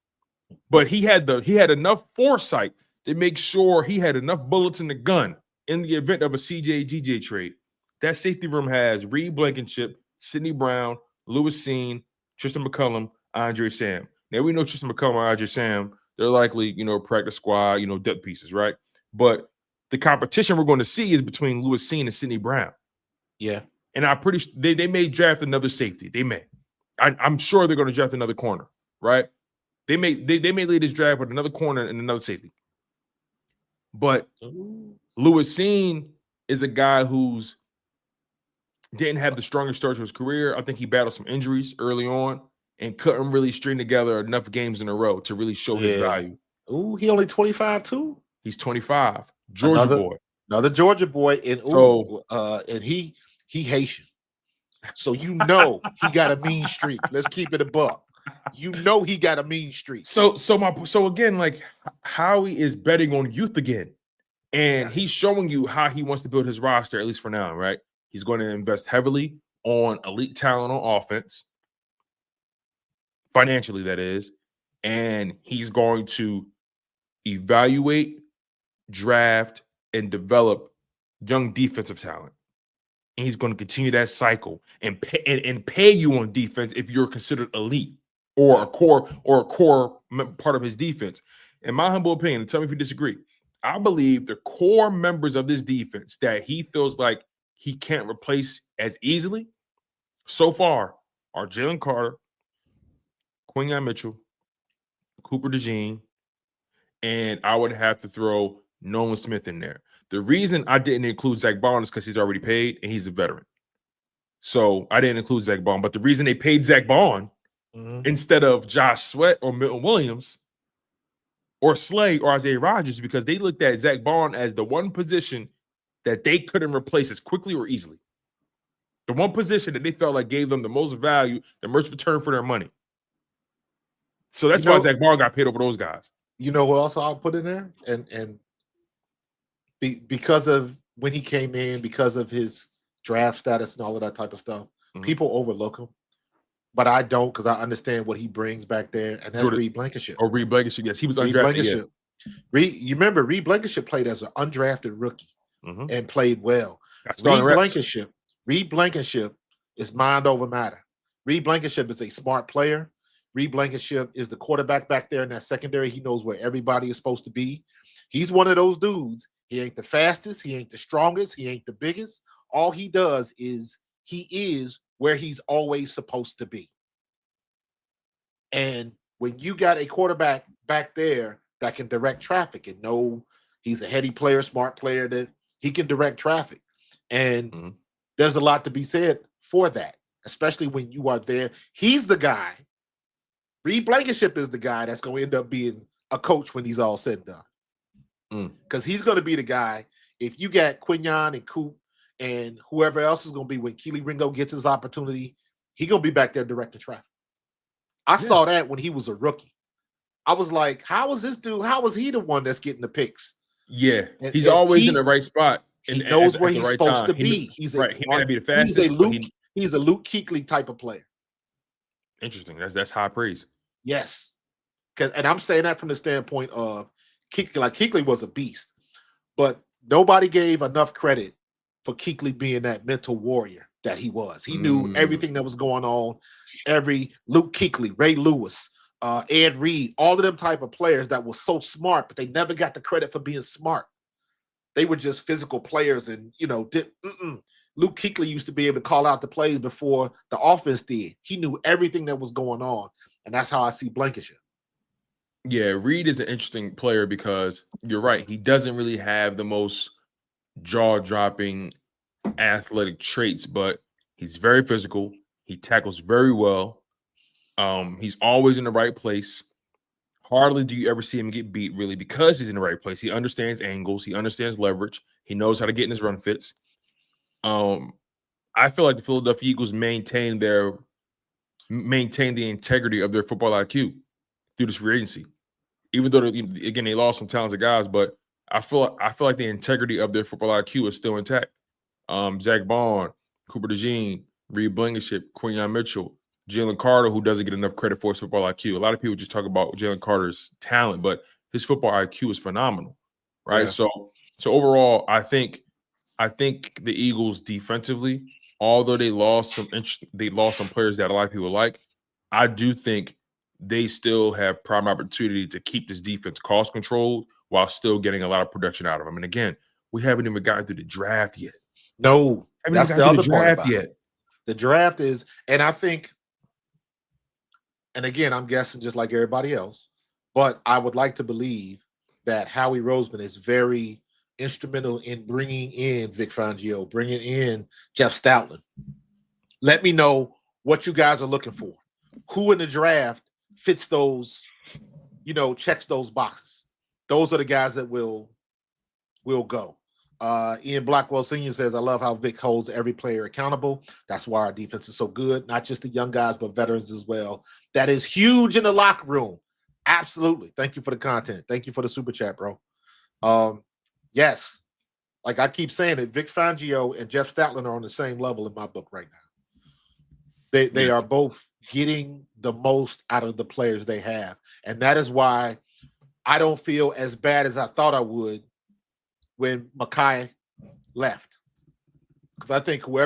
but he had enough foresight to make sure he had enough bullets in the gun in the event of a CJ trade. That safety room has Reed Blankenship, Sidney Brown, Lewis Seen, Tristan McCullum, Andre Sam. Now we know Tristan McCullum and Andre Sam, they're likely, practice squad, depth pieces, right? But the competition we're going to see is between Lewis Seen and Sidney Brown. Yeah. And I'm pretty sure they may draft another safety. They may. I'm sure they're going to draft another corner, right? They may lead this draft with another corner and another safety. But Lewis Seen is a guy who's didn't have the strongest start to his career. I think he battled some injuries early on and couldn't really string together enough games in a row to really show his value. Ooh, he only 25 too? He's 25. Boy. Another Georgia boy. And he Haitian. So he got a mean streak. Let's keep it a buck. He got a mean streak. So again, like Howie is betting on youth again. And he's showing you how he wants to build his roster, at least for now, right? He's going to invest heavily on elite talent on offense, financially, that is. And he's going to evaluate, draft, and develop young defensive talent. And he's going to continue that cycle and pay you on defense if you're considered elite or a core part of his defense. In my humble opinion, and tell me if you disagree, I believe the core members of this defense that he feels like he can't replace as easily so far are Jalen Carter, Quinyon Mitchell, Cooper DeJean, and I would have to throw Nolan Smith in there. The reason I didn't include Zach Bond is because he's already paid and he's a veteran. So I didn't include Zach Bond. But the reason they paid Zach Bond instead of Josh Sweat or Milton Williams or Slay or Isaiah Rodgers is because they looked at Zach Bond as the one position that they couldn't replace as quickly or easily. The one position that they felt like gave them the most value, the most return for their money. So that's why Zach Bond got paid over those guys. You know who else I'll put in there? And because of when he came in, because of his draft status and all of that type of stuff, people overlook him. But I don't, because I understand what he brings back there, and that's Reed Blankenship. Oh, Reed Blankenship, yes. He was undrafted. You remember, Reed Blankenship played as an undrafted rookie and played well. Reed Blankenship is mind over matter. Reed Blankenship is a smart player. Reed Blankenship is the quarterback back there in that secondary. He knows where everybody is supposed to be. He's one of those dudes. He ain't the fastest. He ain't the strongest. He ain't the biggest. All he does is he is where he's always supposed to be. And when you got a quarterback back there that can direct traffic and know he's a heady player, smart player, that he can direct traffic. And there's a lot to be said for that, especially when you are there. He's the guy. Reed Blankenship is the guy that's going to end up being a coach when he's all said and done. Because he's going to be the guy. If you got Quinyon and Coop and whoever else is going to be when Keely Ringo gets his opportunity, he's going to be back there directing traffic. I saw that when he was a rookie. I was like, how is this dude? How is he the one that's getting the picks? Yeah, he's always in the right spot. He knows where he's supposed to be. He's right. He may not be the fastest. He's a Luke Kuechly type of player. Interesting. That's high praise. Yes, and I'm saying that from the standpoint of Kuechly. Like Kuechly was a beast, but nobody gave enough credit for Kuechly being that mental warrior that he was. He knew everything that was going on. Every Luke Kuechly, Ray Lewis, Ed Reed, all of them type of players that were so smart, but they never got the credit for being smart. They were just physical players, and Luke Kuechly used to be able to call out the plays before the offense did. He knew everything that was going on, and that's how I see Blankenship. Yeah, Reed is an interesting player because you're right. He doesn't really have the most jaw-dropping athletic traits, but he's very physical. He tackles very well. He's always in the right place. Hardly do you ever see him get beat, really, because he's in the right place. He understands angles. He understands leverage. He knows how to get in his run fits. I feel like the Philadelphia Eagles maintain the integrity of their football IQ through this free agency. Even though, again, they lost some talented guys, but I feel like the integrity of their football IQ is still intact. Zach Bond, Cooper DeJean, Reed Blankenship, Quinyon Mitchell, Jalen Carter, who doesn't get enough credit for his football IQ. A lot of people just talk about Jalen Carter's talent, but his football IQ is phenomenal, right? Yeah. So overall, I think the Eagles defensively, although they lost some players that a lot of people like, I do think they still have prime opportunity to keep this defense cost controlled while still getting a lot of production out of them. And again, we haven't even gotten through the draft yet. No, that's the other part about it. The draft is, and I think, and again, I'm guessing just like everybody else, but I would like to believe that Howie Roseman is very instrumental in bringing in Vic Fangio, bringing in Jeff Stoutland. Let me know what you guys are looking for. Who in the draft fits those, checks those boxes. Those are the guys that will go. Ian Blackwell Sr. says, I love how Vic holds every player accountable. That's why our defense is so good. Not just the young guys, but veterans as well. That is huge in the locker room. Absolutely. Thank you for the content. Thank you for the super chat, bro. Yes. Like I keep saying it, Vic Fangio and Jeff Stoutland are on the same level in my book right now. They are both getting the most out of the players they have. And that is why I don't feel as bad as I thought I would when Mekhi left. Because I think we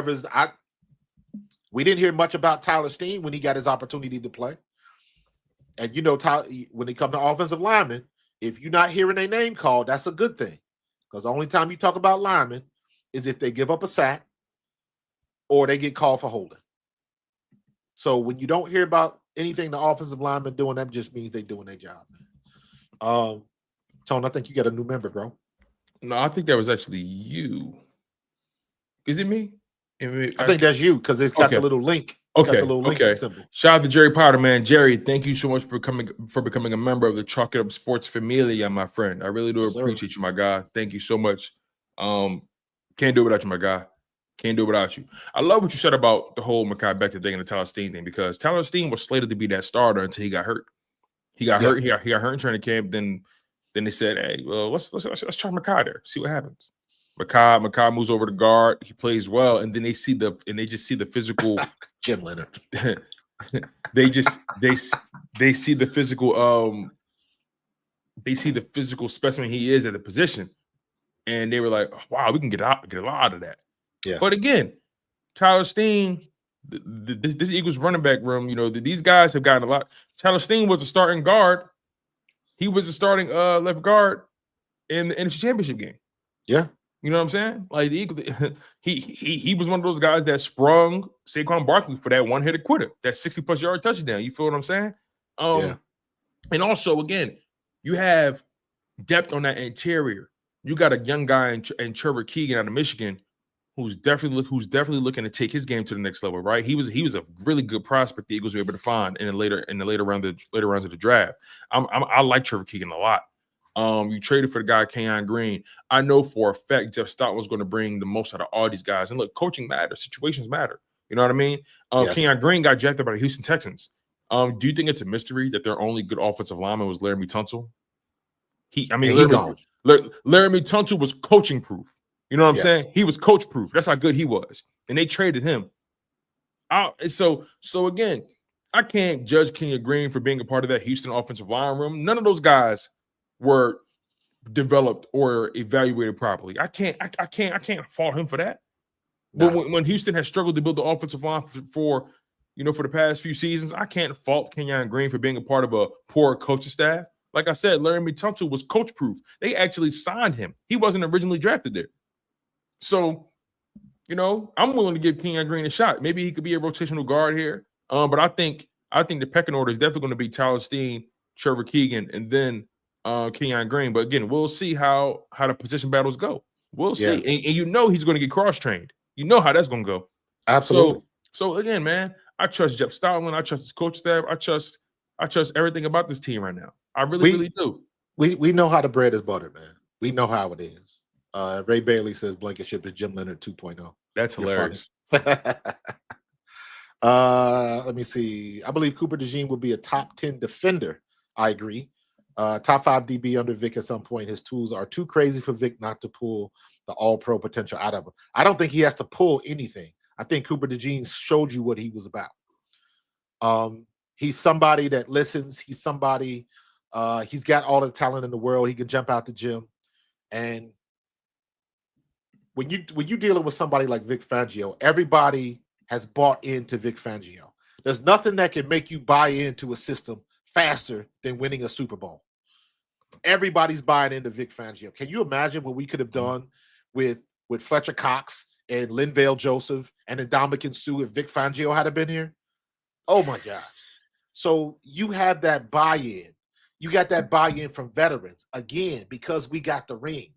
didn't hear much about Tyler Steen when he got his opportunity to play. And when it comes to offensive linemen, if you're not hearing their name called, that's a good thing. Because the only time you talk about linemen is if they give up a sack or they get called for holding. So when you don't hear about anything the offensive linemen doing, that just means they're doing their job, man. Tone, I think you got a new member, bro. No, I think that was actually you. Is it me? I think that's you because it's got the little link. Okay. Symbol. Shout out to Jerry Potter, man. Jerry, thank you so much for becoming a member of the Chalk It Up Sports Familia, my friend. I really do appreciate you, my guy. Thank you so much. Can't do it without you, my guy. Can't do it without you. I love what you said about the whole Mekhi Becton thing and the Tyler Steen thing, because Tyler Steen was slated to be that starter until he got hurt. He got hurt. He got hurt in training camp. Then they said, "Hey, well, let's try Mekhi there. See what happens." Mekhi moves over to guard. He plays well, and then they just see the physical. Jim Leonard. they see the physical. They see the physical specimen he is at the position, and they were like, "Wow, we can get a lot out of that." Yeah. But again, Tyler Steen, this Eagles running back room, these guys have gotten a lot. Tyler Steen was a starting guard. He was a starting left guard in the NFC Championship game. Yeah. You know what I'm saying? Like the Eagles, he was one of those guys that sprung Saquon Barkley for that one-hitter quitter, that 60-plus yard touchdown. You feel what I'm saying? And also, again, You have depth on that interior. You got a young guy in Trevor Keegan out of Michigan who's definitely looking to take his game to the next level, right? He was a really good prospect the Eagles were able to find in the later rounds of the draft. I like Trevor Keegan a lot. You traded for the guy Kenyon Green. I know for a fact Jeff Stott was going to bring the most out of all these guys. And look, coaching matters, situations matter. You know what I mean? Yes. Kenyon Green got drafted by the Houston Texans. Do you think it's a mystery that their only good offensive lineman was Laramie Tunsil? Laramie Tunsil was coaching proof. You know what I'm saying? He was coach proof. That's how good he was. And they traded him. So again, I can't judge Kenyon Green for being a part of that Houston offensive line room. None of those guys were developed or evaluated properly. I can't fault him for that. But when Houston has struggled to build the offensive line for the past few seasons, I can't fault Kenyon Green for being a part of a poor coaching staff. Like I said, Laramie Tunsil was coach proof. They actually signed him. He wasn't originally drafted there. So, I'm willing to give Kenyon Green a shot. Maybe he could be a rotational guard here. But I think the pecking order is definitely going to be Tyler Steen, Trevor Keegan, and then Kenyon Green. But again, we'll see how the position battles go. We'll see. And he's going to get cross-trained. You know how that's going to go. Absolutely. So again, man, I trust Jeff Stoutland. I trust his coach staff. I trust everything about this team right now. I really do. We know how the bread is buttered, man. We know how it is. Ray Bailey says Blankenship is Jim Leonard 2.0. That's hilarious. Let me see. I believe Cooper DeJean will be a top 10 defender. I agree. Top 5 DB under Vic at some point. His tools are too crazy for Vic not to pull the all-pro potential out of him. I don't think he has to pull anything. I think Cooper DeJean showed you what he was about. He's somebody that listens. He's somebody, he's got all the talent in the world. He can jump out the gym. And when you're dealing with somebody like Vic Fangio, everybody has bought into Vic Fangio. There's nothing that can make you buy into a system faster than winning a Super Bowl. Everybody's buying into Vic Fangio. Can you imagine what we could have done with Fletcher Cox and Linval Joseph and Ndamukong Suh if Vic Fangio had been here? Oh my God. So you have that buy-in. You got that buy-in from veterans, again, because we got the ring.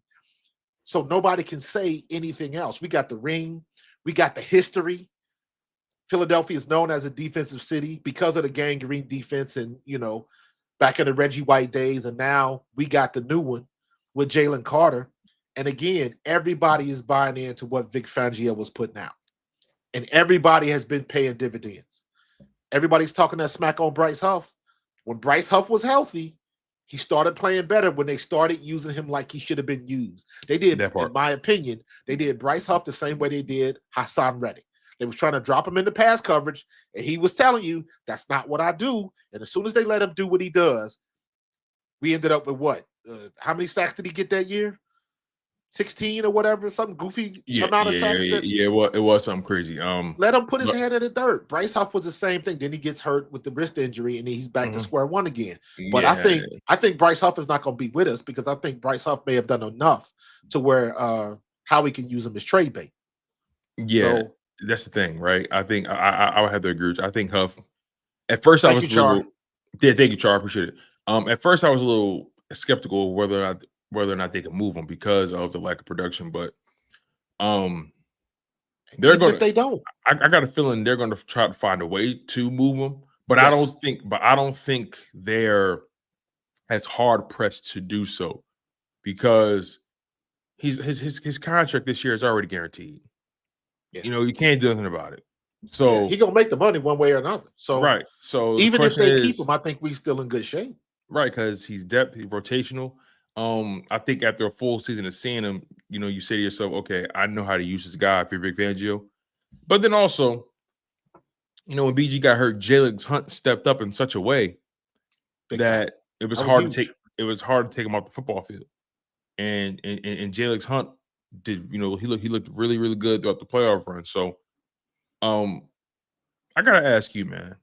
So nobody can say anything else. We got the ring. We got the history. Philadelphia is known as a defensive city because of the Gang Green defense and, back in the Reggie White days. And now we got the new one with Jalen Carter. And again, everybody is buying into what Vic Fangio was putting out. And everybody has been paying dividends. Everybody's talking that smack on Bryce Huff. When Bryce Huff was healthy, he started playing better when they started using him like he should have been used. They did, in my opinion, they did Bryce Huff the same way they did Hassan Reddick. They was trying to drop him into pass coverage, and he was telling you, that's not what I do. And as soon as they let him do what he does, we ended up with what? How many sacks did he get that year? 16 or whatever, something goofy amount of sacks. It was something crazy. Let him put his hand in the dirt. Bryce Huff was the same thing. Then he gets hurt with the wrist injury, and he's back to square one again. But I think Bryce Huff is not going to be with us because I think Bryce Huff may have done enough to where how we can use him as trade bait. Yeah, so, that's the thing, right? I think I would have to agree with you. I think Huff. At first, I was a little. Yeah, thank you, Char. I appreciate it. At first, I was a little skeptical of whether or not they can move them because of the lack of production, but they're going. If they don't, I got a feeling they're going to try to find a way to move them. But I don't think they're as hard pressed to do so because his contract this year is already guaranteed. Yeah. You can't do anything about it. So he's gonna make the money one way or another. So right. So even if they keep him, I think we're still in good shape. Right, because he's depth, he's rotational. I think after a full season of seeing him, you say to yourself, okay, I know how to use this guy if you're Vic Fangio. But then also, when BG got hurt, Jalen Hunt stepped up in such a way that it was hard to take him off the football field. And Jalen Hunt did, he looked really, really good throughout the playoff run. So I gotta ask you, man.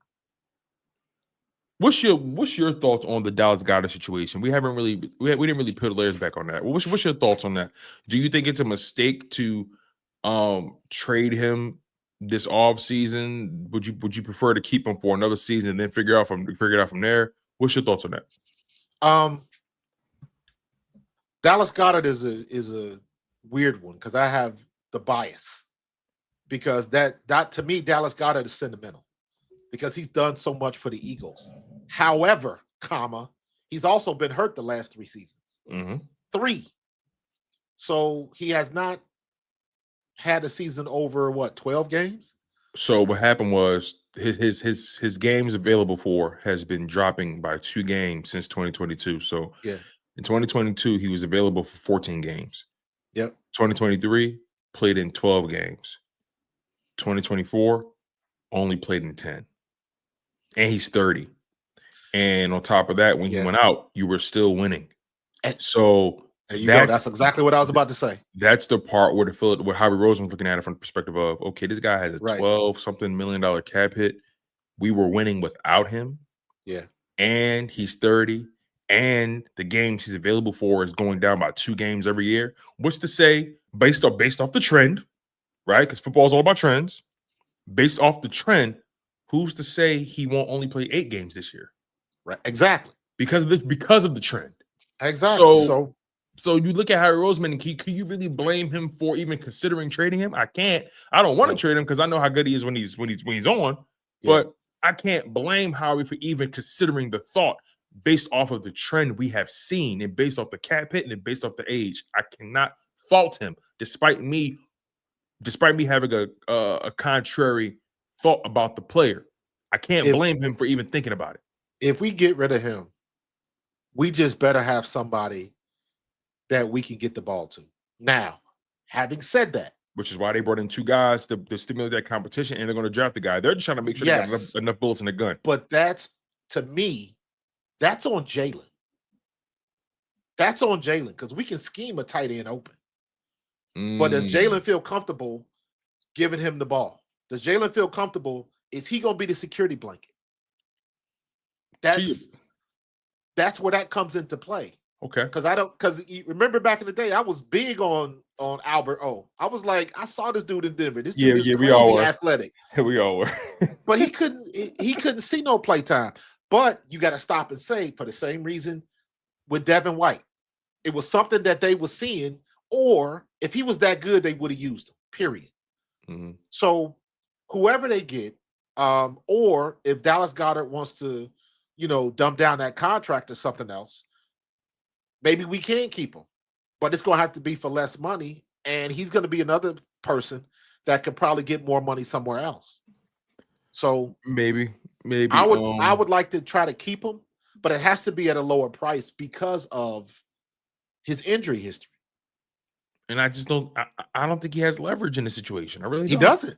What's your thoughts on the Dallas Goedert situation? We didn't really put layers back on that. What's your thoughts on that? Do you think it's a mistake to trade him this off season? Would you prefer to keep him for another season and then figure it out from there? What's your thoughts on that? Dallas Goedert is a weird one because I have the bias because that to me Dallas Goedert is sentimental because he's done so much for the Eagles. However, he's also been hurt the last 3 seasons. 3. So he has not had a season over 12 games. So what happened was his games available for has been dropping by 2 games since 2022. So yeah, in 2022 he was available for 14 games. Yep. 2023 played in 12 games. 2024 only played in 10. And he's 30. And on top of that, when he went out, you were still winning. So there you go. That's exactly what I was about to say. That's the part where where Howie Roseman was looking at it from the perspective of, okay, this guy has a $12-something million cap hit. We were winning without him. Yeah. And he's 30. And the games he's available for is going down by 2 games every year. What's to say, based off the trend, right? Because football is all about trends. Based off the trend, who's to say he won't only play 8 games this year? Right. Exactly. Because of the trend. Exactly. So you look at Howie Roseman, and can you really blame him for even considering trading him? I can't. I don't want to trade him because I know how good he is when he's on. Yeah. But I can't blame Howie for even considering the thought based off of the trend we have seen and based off the cap hit and based off the age. I cannot fault him, despite me having a contrary thought about the player. I can't blame him for even thinking about it. If we get rid of him, we just better have somebody that we can get the ball to. Now, having said that, which is why they brought in 2 guys to stimulate that competition, and they're going to draft the guy. They're just trying to make sure they got enough bullets in the gun. But to me, that's on Jalen. That's on Jalen because we can scheme a tight end open. But does Jalen feel comfortable giving him the ball? Does Jalen feel comfortable? Is he going to be the security blanket? That's where that comes into play. Okay. Because remember back in the day, I was big on Albert O. I was like, I saw this dude in Denver. This dude is crazy athletic. We all were. But he couldn't see no play time. But you got to stop and say, for the same reason with Devin White, it was something that they were seeing, or if he was that good, they would have used him, period. So whoever they get, or if Dallas Goedert wants to, dump down that contract or something else, maybe we can keep him, but it's going to have to be for less money, and he's going to be another person that could probably get more money somewhere else. So maybe I would like to try to keep him, but it has to be at a lower price because of his injury history. And I just don't. I don't think he has leverage in the situation. I really don't.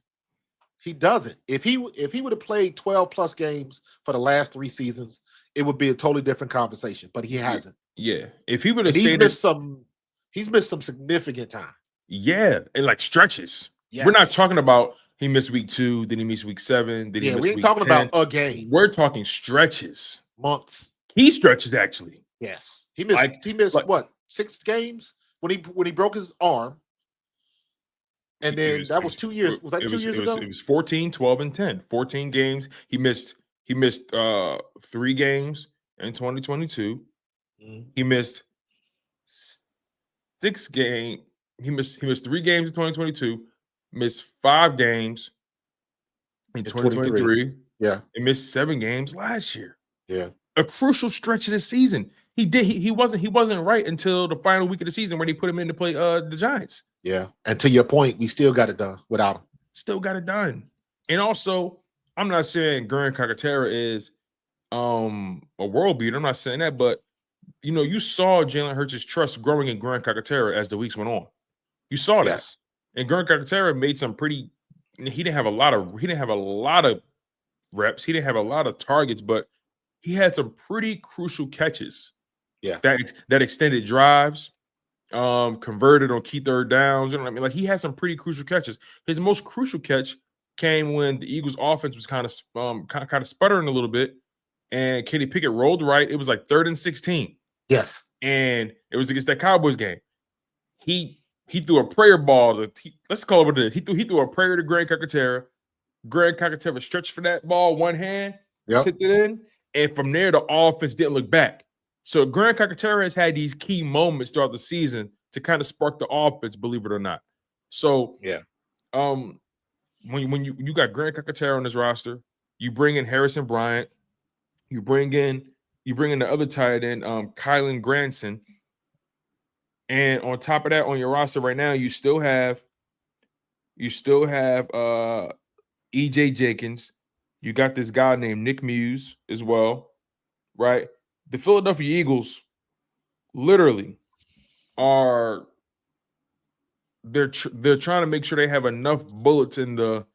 He doesn't. If he would have played 12 plus games for the last 3 seasons, it would be a totally different conversation. But he hasn't. Yeah. If he would have he's missed some significant time. Yeah, and like stretches. Yes. We're not talking about he missed week 2, then he missed week 7, then he missed we ain't week talking 10. about a game. We're talking stretches, months. Key stretches actually. Yes, he missed what 6 games when he broke his arm. And then that was 2 years. Was that 2 years ago? It was 14, 12, and 10. 14 games. He missed 3 games in 2022. He missed 6 games. He missed 3 games in 2022. Missed 5 games in 2023. Yeah. He missed 7 games last year. Yeah. A crucial stretch of the season. He wasn't right until the final week of the season where they put him in to play the Giants. Yeah. And to your point, we still got it done without him. Still got it done. And also, I'm not saying Grant Calcaterra is a world beater. I'm not saying that, but you saw Jalen Hurts' trust growing in Grant Calcaterra as the weeks went on. You saw that. Yes. And Grant Calcaterra made some pretty. He didn't have a lot of reps. He didn't have a lot of targets, but he had some pretty crucial catches. Yeah. That extended drives, converted on key third downs. You know what I mean? Like he had some pretty crucial catches. His most crucial catch came when the Eagles' offense was kind of sputtering a little bit, and Kenny Pickett rolled right. It was like 3rd and 16. Yes. And it was against that Cowboys game. He threw a prayer ball. Let's call it what it is. He threw a prayer to Grant Calcaterra. Grant Calcaterra stretched for that ball, one hand, tipped it in, and from there the offense didn't look back. So Grant Calcaterra has had these key moments throughout the season to kind of spark the offense, believe it or not. So yeah, when you got Grant Calcaterra on this roster, you bring in Harrison Bryant, you bring in the other tight end, Kylan Granson, and on top of that, on your roster right now, you still have EJ Jenkins. You got this guy named Nick Muse as well, right? The Philadelphia Eagles literally they're trying to make sure they have enough bullets in the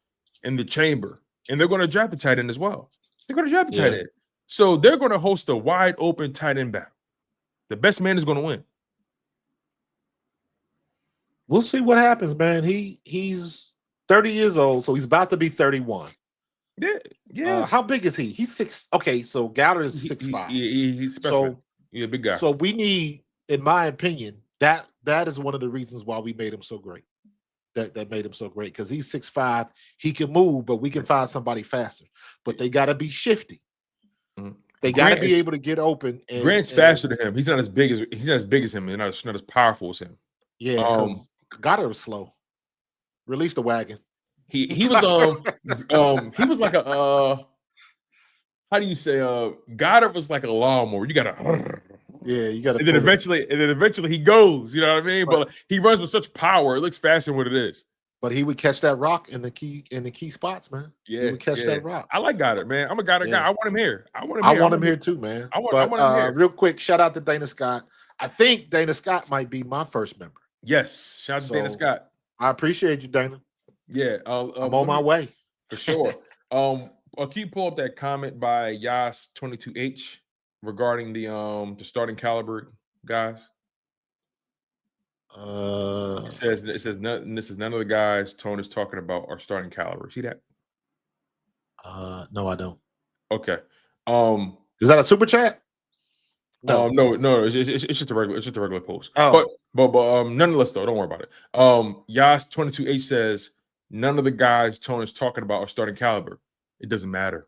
chamber, and they're going to draft the tight end as well. They're going to draft the tight end, so they're going to host a wide open tight end battle. The best man is going to win. We'll see what happens, man. He's 30 years old, so he's about to be 31. Yeah. How big is he? He's 6. Okay, so Goddard is 6'5". He's specimen. Yeah, big guy. So we need, in my opinion, that is one of the reasons why we made him so great. That made him so great, because he's 6'5". He can move, but we can find somebody faster. But they got to be shifty. Mm-hmm. They got to be able to get open. Grant's faster than him. He's not as big as him, and not as powerful as him. Yeah, because Goddard was slow. Release the wagon. He was he was like a how do you say Goddard was like a lawnmower. You gotta and then eventually he goes, you know what I mean? But he runs with such power, it looks faster than what it is. But he would catch that rock in the key spots, man. Yeah, he would catch that rock. I like Goddard, man. I'm a Goddard guy. I want him here. I want him here too, man. I want him here. Real quick, shout out to Dana Scott. I think Dana Scott might be my first member. Yes, shout out to Dana Scott. I appreciate you, Dana. Yeah, I'm on my way for sure. Can you pull up that comment by Yas22H regarding the starting caliber guys? It says none of the guys Tone is talking about are starting caliber. See that? No, I don't. Okay. Is that a super chat? No, it's just a regular post. Oh. But nonetheless, though, don't worry about it. Yas22H says none of the guys Tone is talking about are starting caliber. It doesn't matter.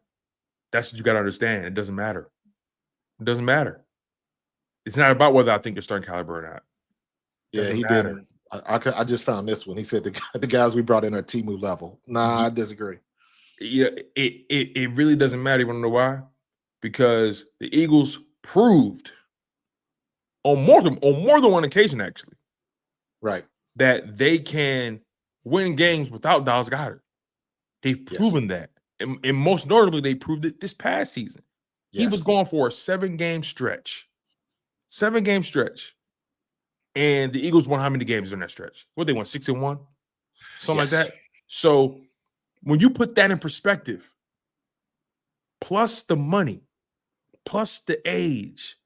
That's what you got to understand. It doesn't matter. It doesn't matter. It's not about whether I think they're starting caliber or not. Yeah, he did. I just found this one. He said the guys we brought in are Temu level. Nah, I disagree. Yeah, it really doesn't matter. You want to know why? Because the Eagles proved on more than one occasion, actually, right, that they can win games without Dallas Goedert. They've proven that, and most notably, they proved it this past season. Yes. He was going for a 7-game stretch, and the Eagles won how many games in that stretch? What, they won 6-1, something like that. So when you put that in perspective, plus the money, plus the age,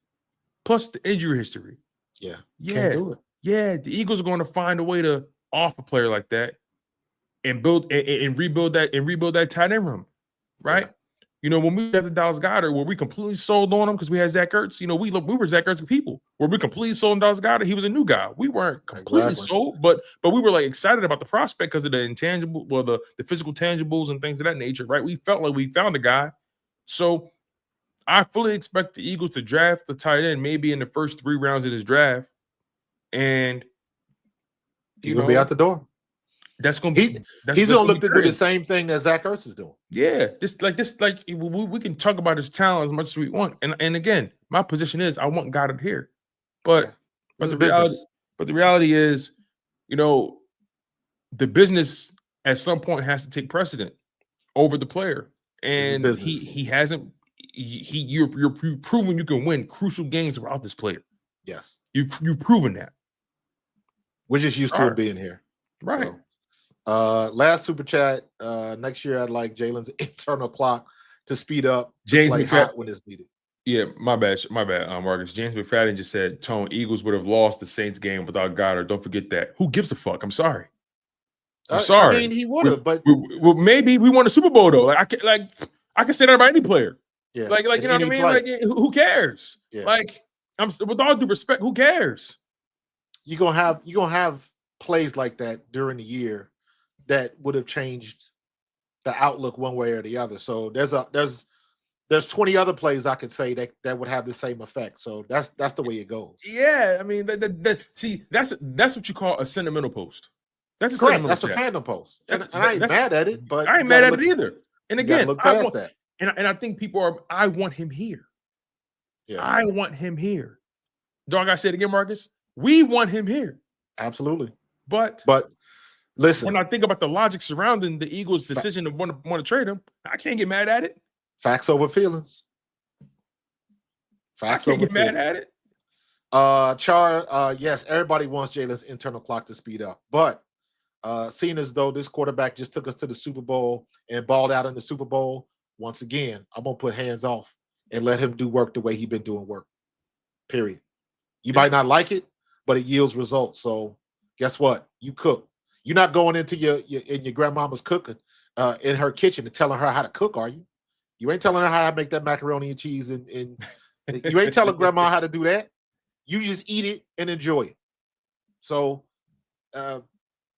plus the injury history, can't do it. Yeah, the Eagles are going to find a way to offer a player like that and build and rebuild that tight end room, right? Yeah. You know, when we got the Dallas Goedert, were we completely sold on him because we had Zach Ertz? You know, we were Zach Ertz people. Were we completely sold on Dallas Goedert? He was a new guy. We weren't completely sold, but we were like excited about the prospect because of the intangible, the physical tangibles and things of that nature, right? We felt like we found a guy. So I fully expect the Eagles to draft the tight end maybe in the first 3 rounds of this draft, and he's gonna be out the door. That's gonna be. He's gonna look to do the same thing that Zach Ertz is doing. Yeah, we can talk about his talent as much as we want, and again, my position is I want Goddard here, but the reality is, you know, the business at some point has to take precedent over the player, and he hasn't. You've proven you can win crucial games without this player. Yes, you've proven that. We're just used to it being here, right? So. Last super chat. Next year, I'd like Jalen's internal clock to speed up. James play hot when it's needed. Yeah, my bad, Marcus. James McFadden just said, "Tone, Eagles would have lost the Saints game without Goddard. Don't forget that. Who gives a fuck? I'm sorry. I mean, he would have, but maybe we won a Super Bowl though. I can say that about any player. Yeah, like you know what I mean. Like, who cares? Yeah. Like, with all due respect, who cares? You gonna have plays like that during the year that would have changed the outlook one way or the other. So there's there's 20 other plays I could say that would have the same effect. So that's the way it goes. Yeah, I mean, see, that's what you call a sentimental post. That's a correct. That's a fandom post, and I ain't mad at it. But I ain't mad at it either. And again, look past that. And I think people are. I want him here. Yeah, I want him here. Dog, I said again, Marcus. We want him here. Absolutely. But listen, when I think about the logic surrounding the Eagles' decision to want to trade him, I can't get mad at it. Facts over feelings. Facts over feelings. I can't get mad at it. Yes, everybody wants Jalen's internal clock to speed up, but seeing as though this quarterback just took us to the Super Bowl and balled out in the Super Bowl, once again, I'm gonna put hands off and let him do work the way he's been doing work. Period. You might not like it, but it yields results. So guess what? You cook. You're not going into your grandmama's cooking in her kitchen and telling her how to cook, are you? You ain't telling her how to make that macaroni and cheese, and you ain't telling grandma how to do that. You just eat it and enjoy it. So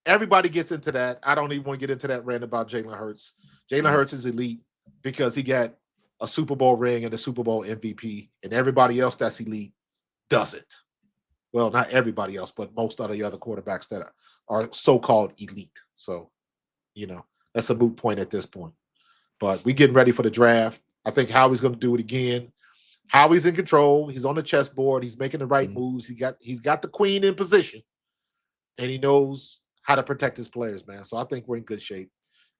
everybody gets into that. I don't even want to get into that rant about Jalen Hurts. Jalen Hurts is elite because he got a Super Bowl ring and a Super Bowl MVP, and everybody else that's elite doesn't. Well, not everybody else, but most of the other quarterbacks that are so-called elite. So, that's a moot point at this point. But we getting ready for the draft. I think Howie's going to do it again. Howie's in control. He's on the chessboard. He's making the right moves. He's got the queen in position, and he knows how to protect his players, man. So I think we're in good shape.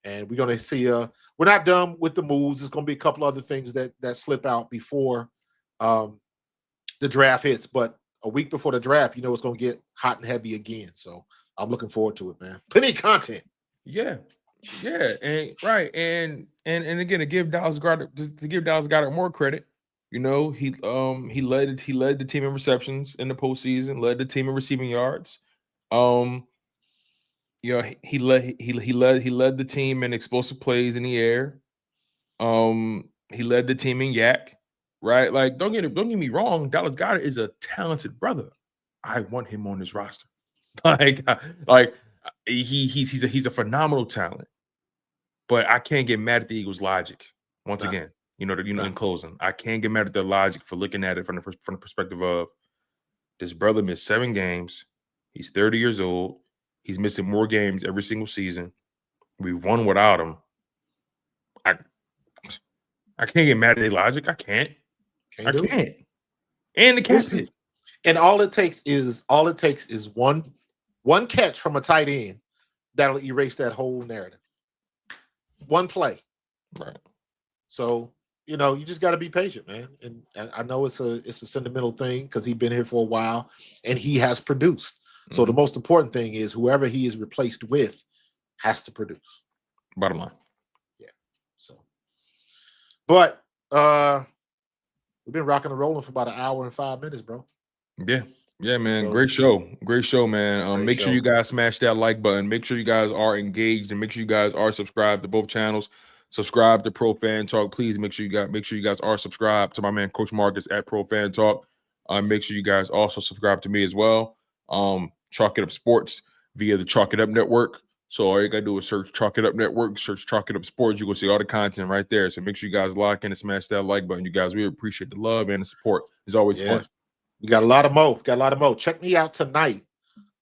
And we're going to see we're not done with the moves. There's going to be a couple other things that slip out before the draft hits. But a week before the draft, it's going to get hot and heavy again. So I'm looking forward to it, man. Plenty of content. Yeah. Yeah, and right, and again, to give Dallas Goedert more credit, he led the team in receptions in the postseason, led the team in receiving yards. He led the team in explosive plays in the air. He led the team in yak, right? Like, don't get me wrong, Dallas Goedert is a talented brother. I want him on this roster. He's a phenomenal talent. But I can't get mad at the Eagles' logic. Once again, in closing, I can't get mad at their logic for looking at it from the perspective of this brother missed 7 games. He's 30 years old. He's missing more games every single season. We've won without him. I can't get mad at their logic. I can't. And the cap hit. And all it takes is one catch from a tight end that'll erase that whole narrative. One play. Right. So, you just got to be patient, man. And I know it's a sentimental thing because he's been here for a while and he has produced. Mm-hmm. So the most important thing is whoever he is replaced with has to produce. Bottom line. Yeah. So, but we've been rocking and rolling for about an hour and 5 minutes, bro. Yeah. Yeah, man. So, great show, man. Make sure you guys smash that like button. Make sure you guys are engaged, and make sure you guys are subscribed to both channels. Subscribe to Pro Fan Talk. Please make sure you guys are subscribed to my man Coach Markus at Pro Fan Talk. Make sure you guys also subscribe to me as well. Chalk It Up Sports via the Chalk It Up Network. So all you gotta do is search Chalk It Up Network, search Chalk It Up Sports. You will see all the content right there. So make sure you guys lock in and smash that like button. You guys, we appreciate the love and the support. It's always fun. We got a lot of mo. Check me out tonight.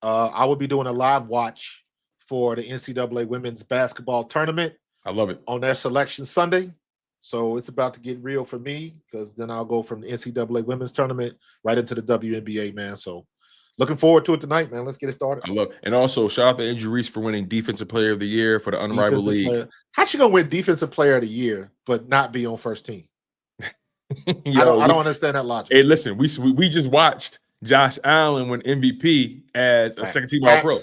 I will be doing a live watch for the NCAA women's basketball tournament. I love it. On their selection Sunday. So it's about to get real for me because then I'll go from the NCAA women's tournament right into the WNBA, man. So looking forward to it tonight, man. Let's get it started. I love it. And also shout out to Andrew Reese for winning Defensive Player of the Year for the Unrivaled League. How's she gonna win Defensive Player of the Year but not be on first team? I don't understand that logic. Hey, listen, we just watched Josh Allen win MVP as a second-team All-Pro.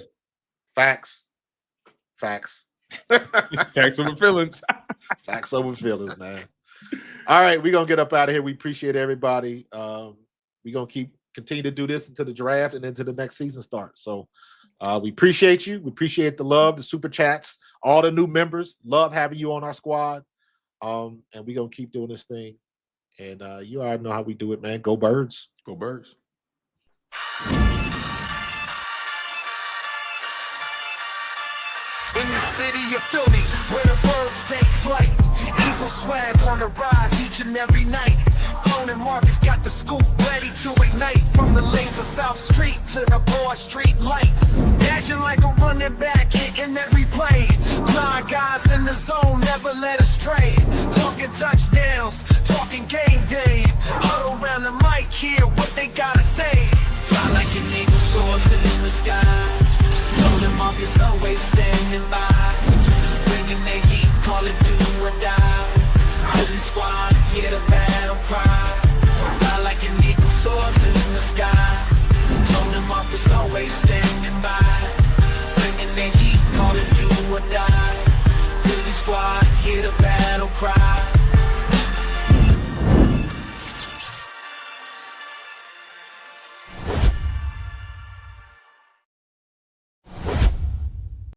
Facts. Facts over feelings. Facts over feelings, man. All right, we're gonna get up out of here. We appreciate everybody. We're gonna continue to do this until the draft and into the next season starts. So we appreciate you. We appreciate the love, the super chats, all the new members. Love having you on our squad. And we're gonna keep doing this thing. And you already know how we do it, man. Go Birds. Go Birds. In the city of Philly, where the birds take flight, eagles swag on the rise each and every night. Coach Markus got the scoop ready to ignite. From the lanes of South Street to the Broad Street lights. Dashing like a running back, hitting every play. Blind guys in the zone, never led astray. Talking touchdowns, talking game day. Huddle around the mic, hear what they gotta say. Fly like an eagle, soaring in the sky. Coach Markus always standing by. Bringing the heat, call it do or die. Holy squad, hear the battle cry. Fly like an eagle, soars in the sky. Coach Markus always standing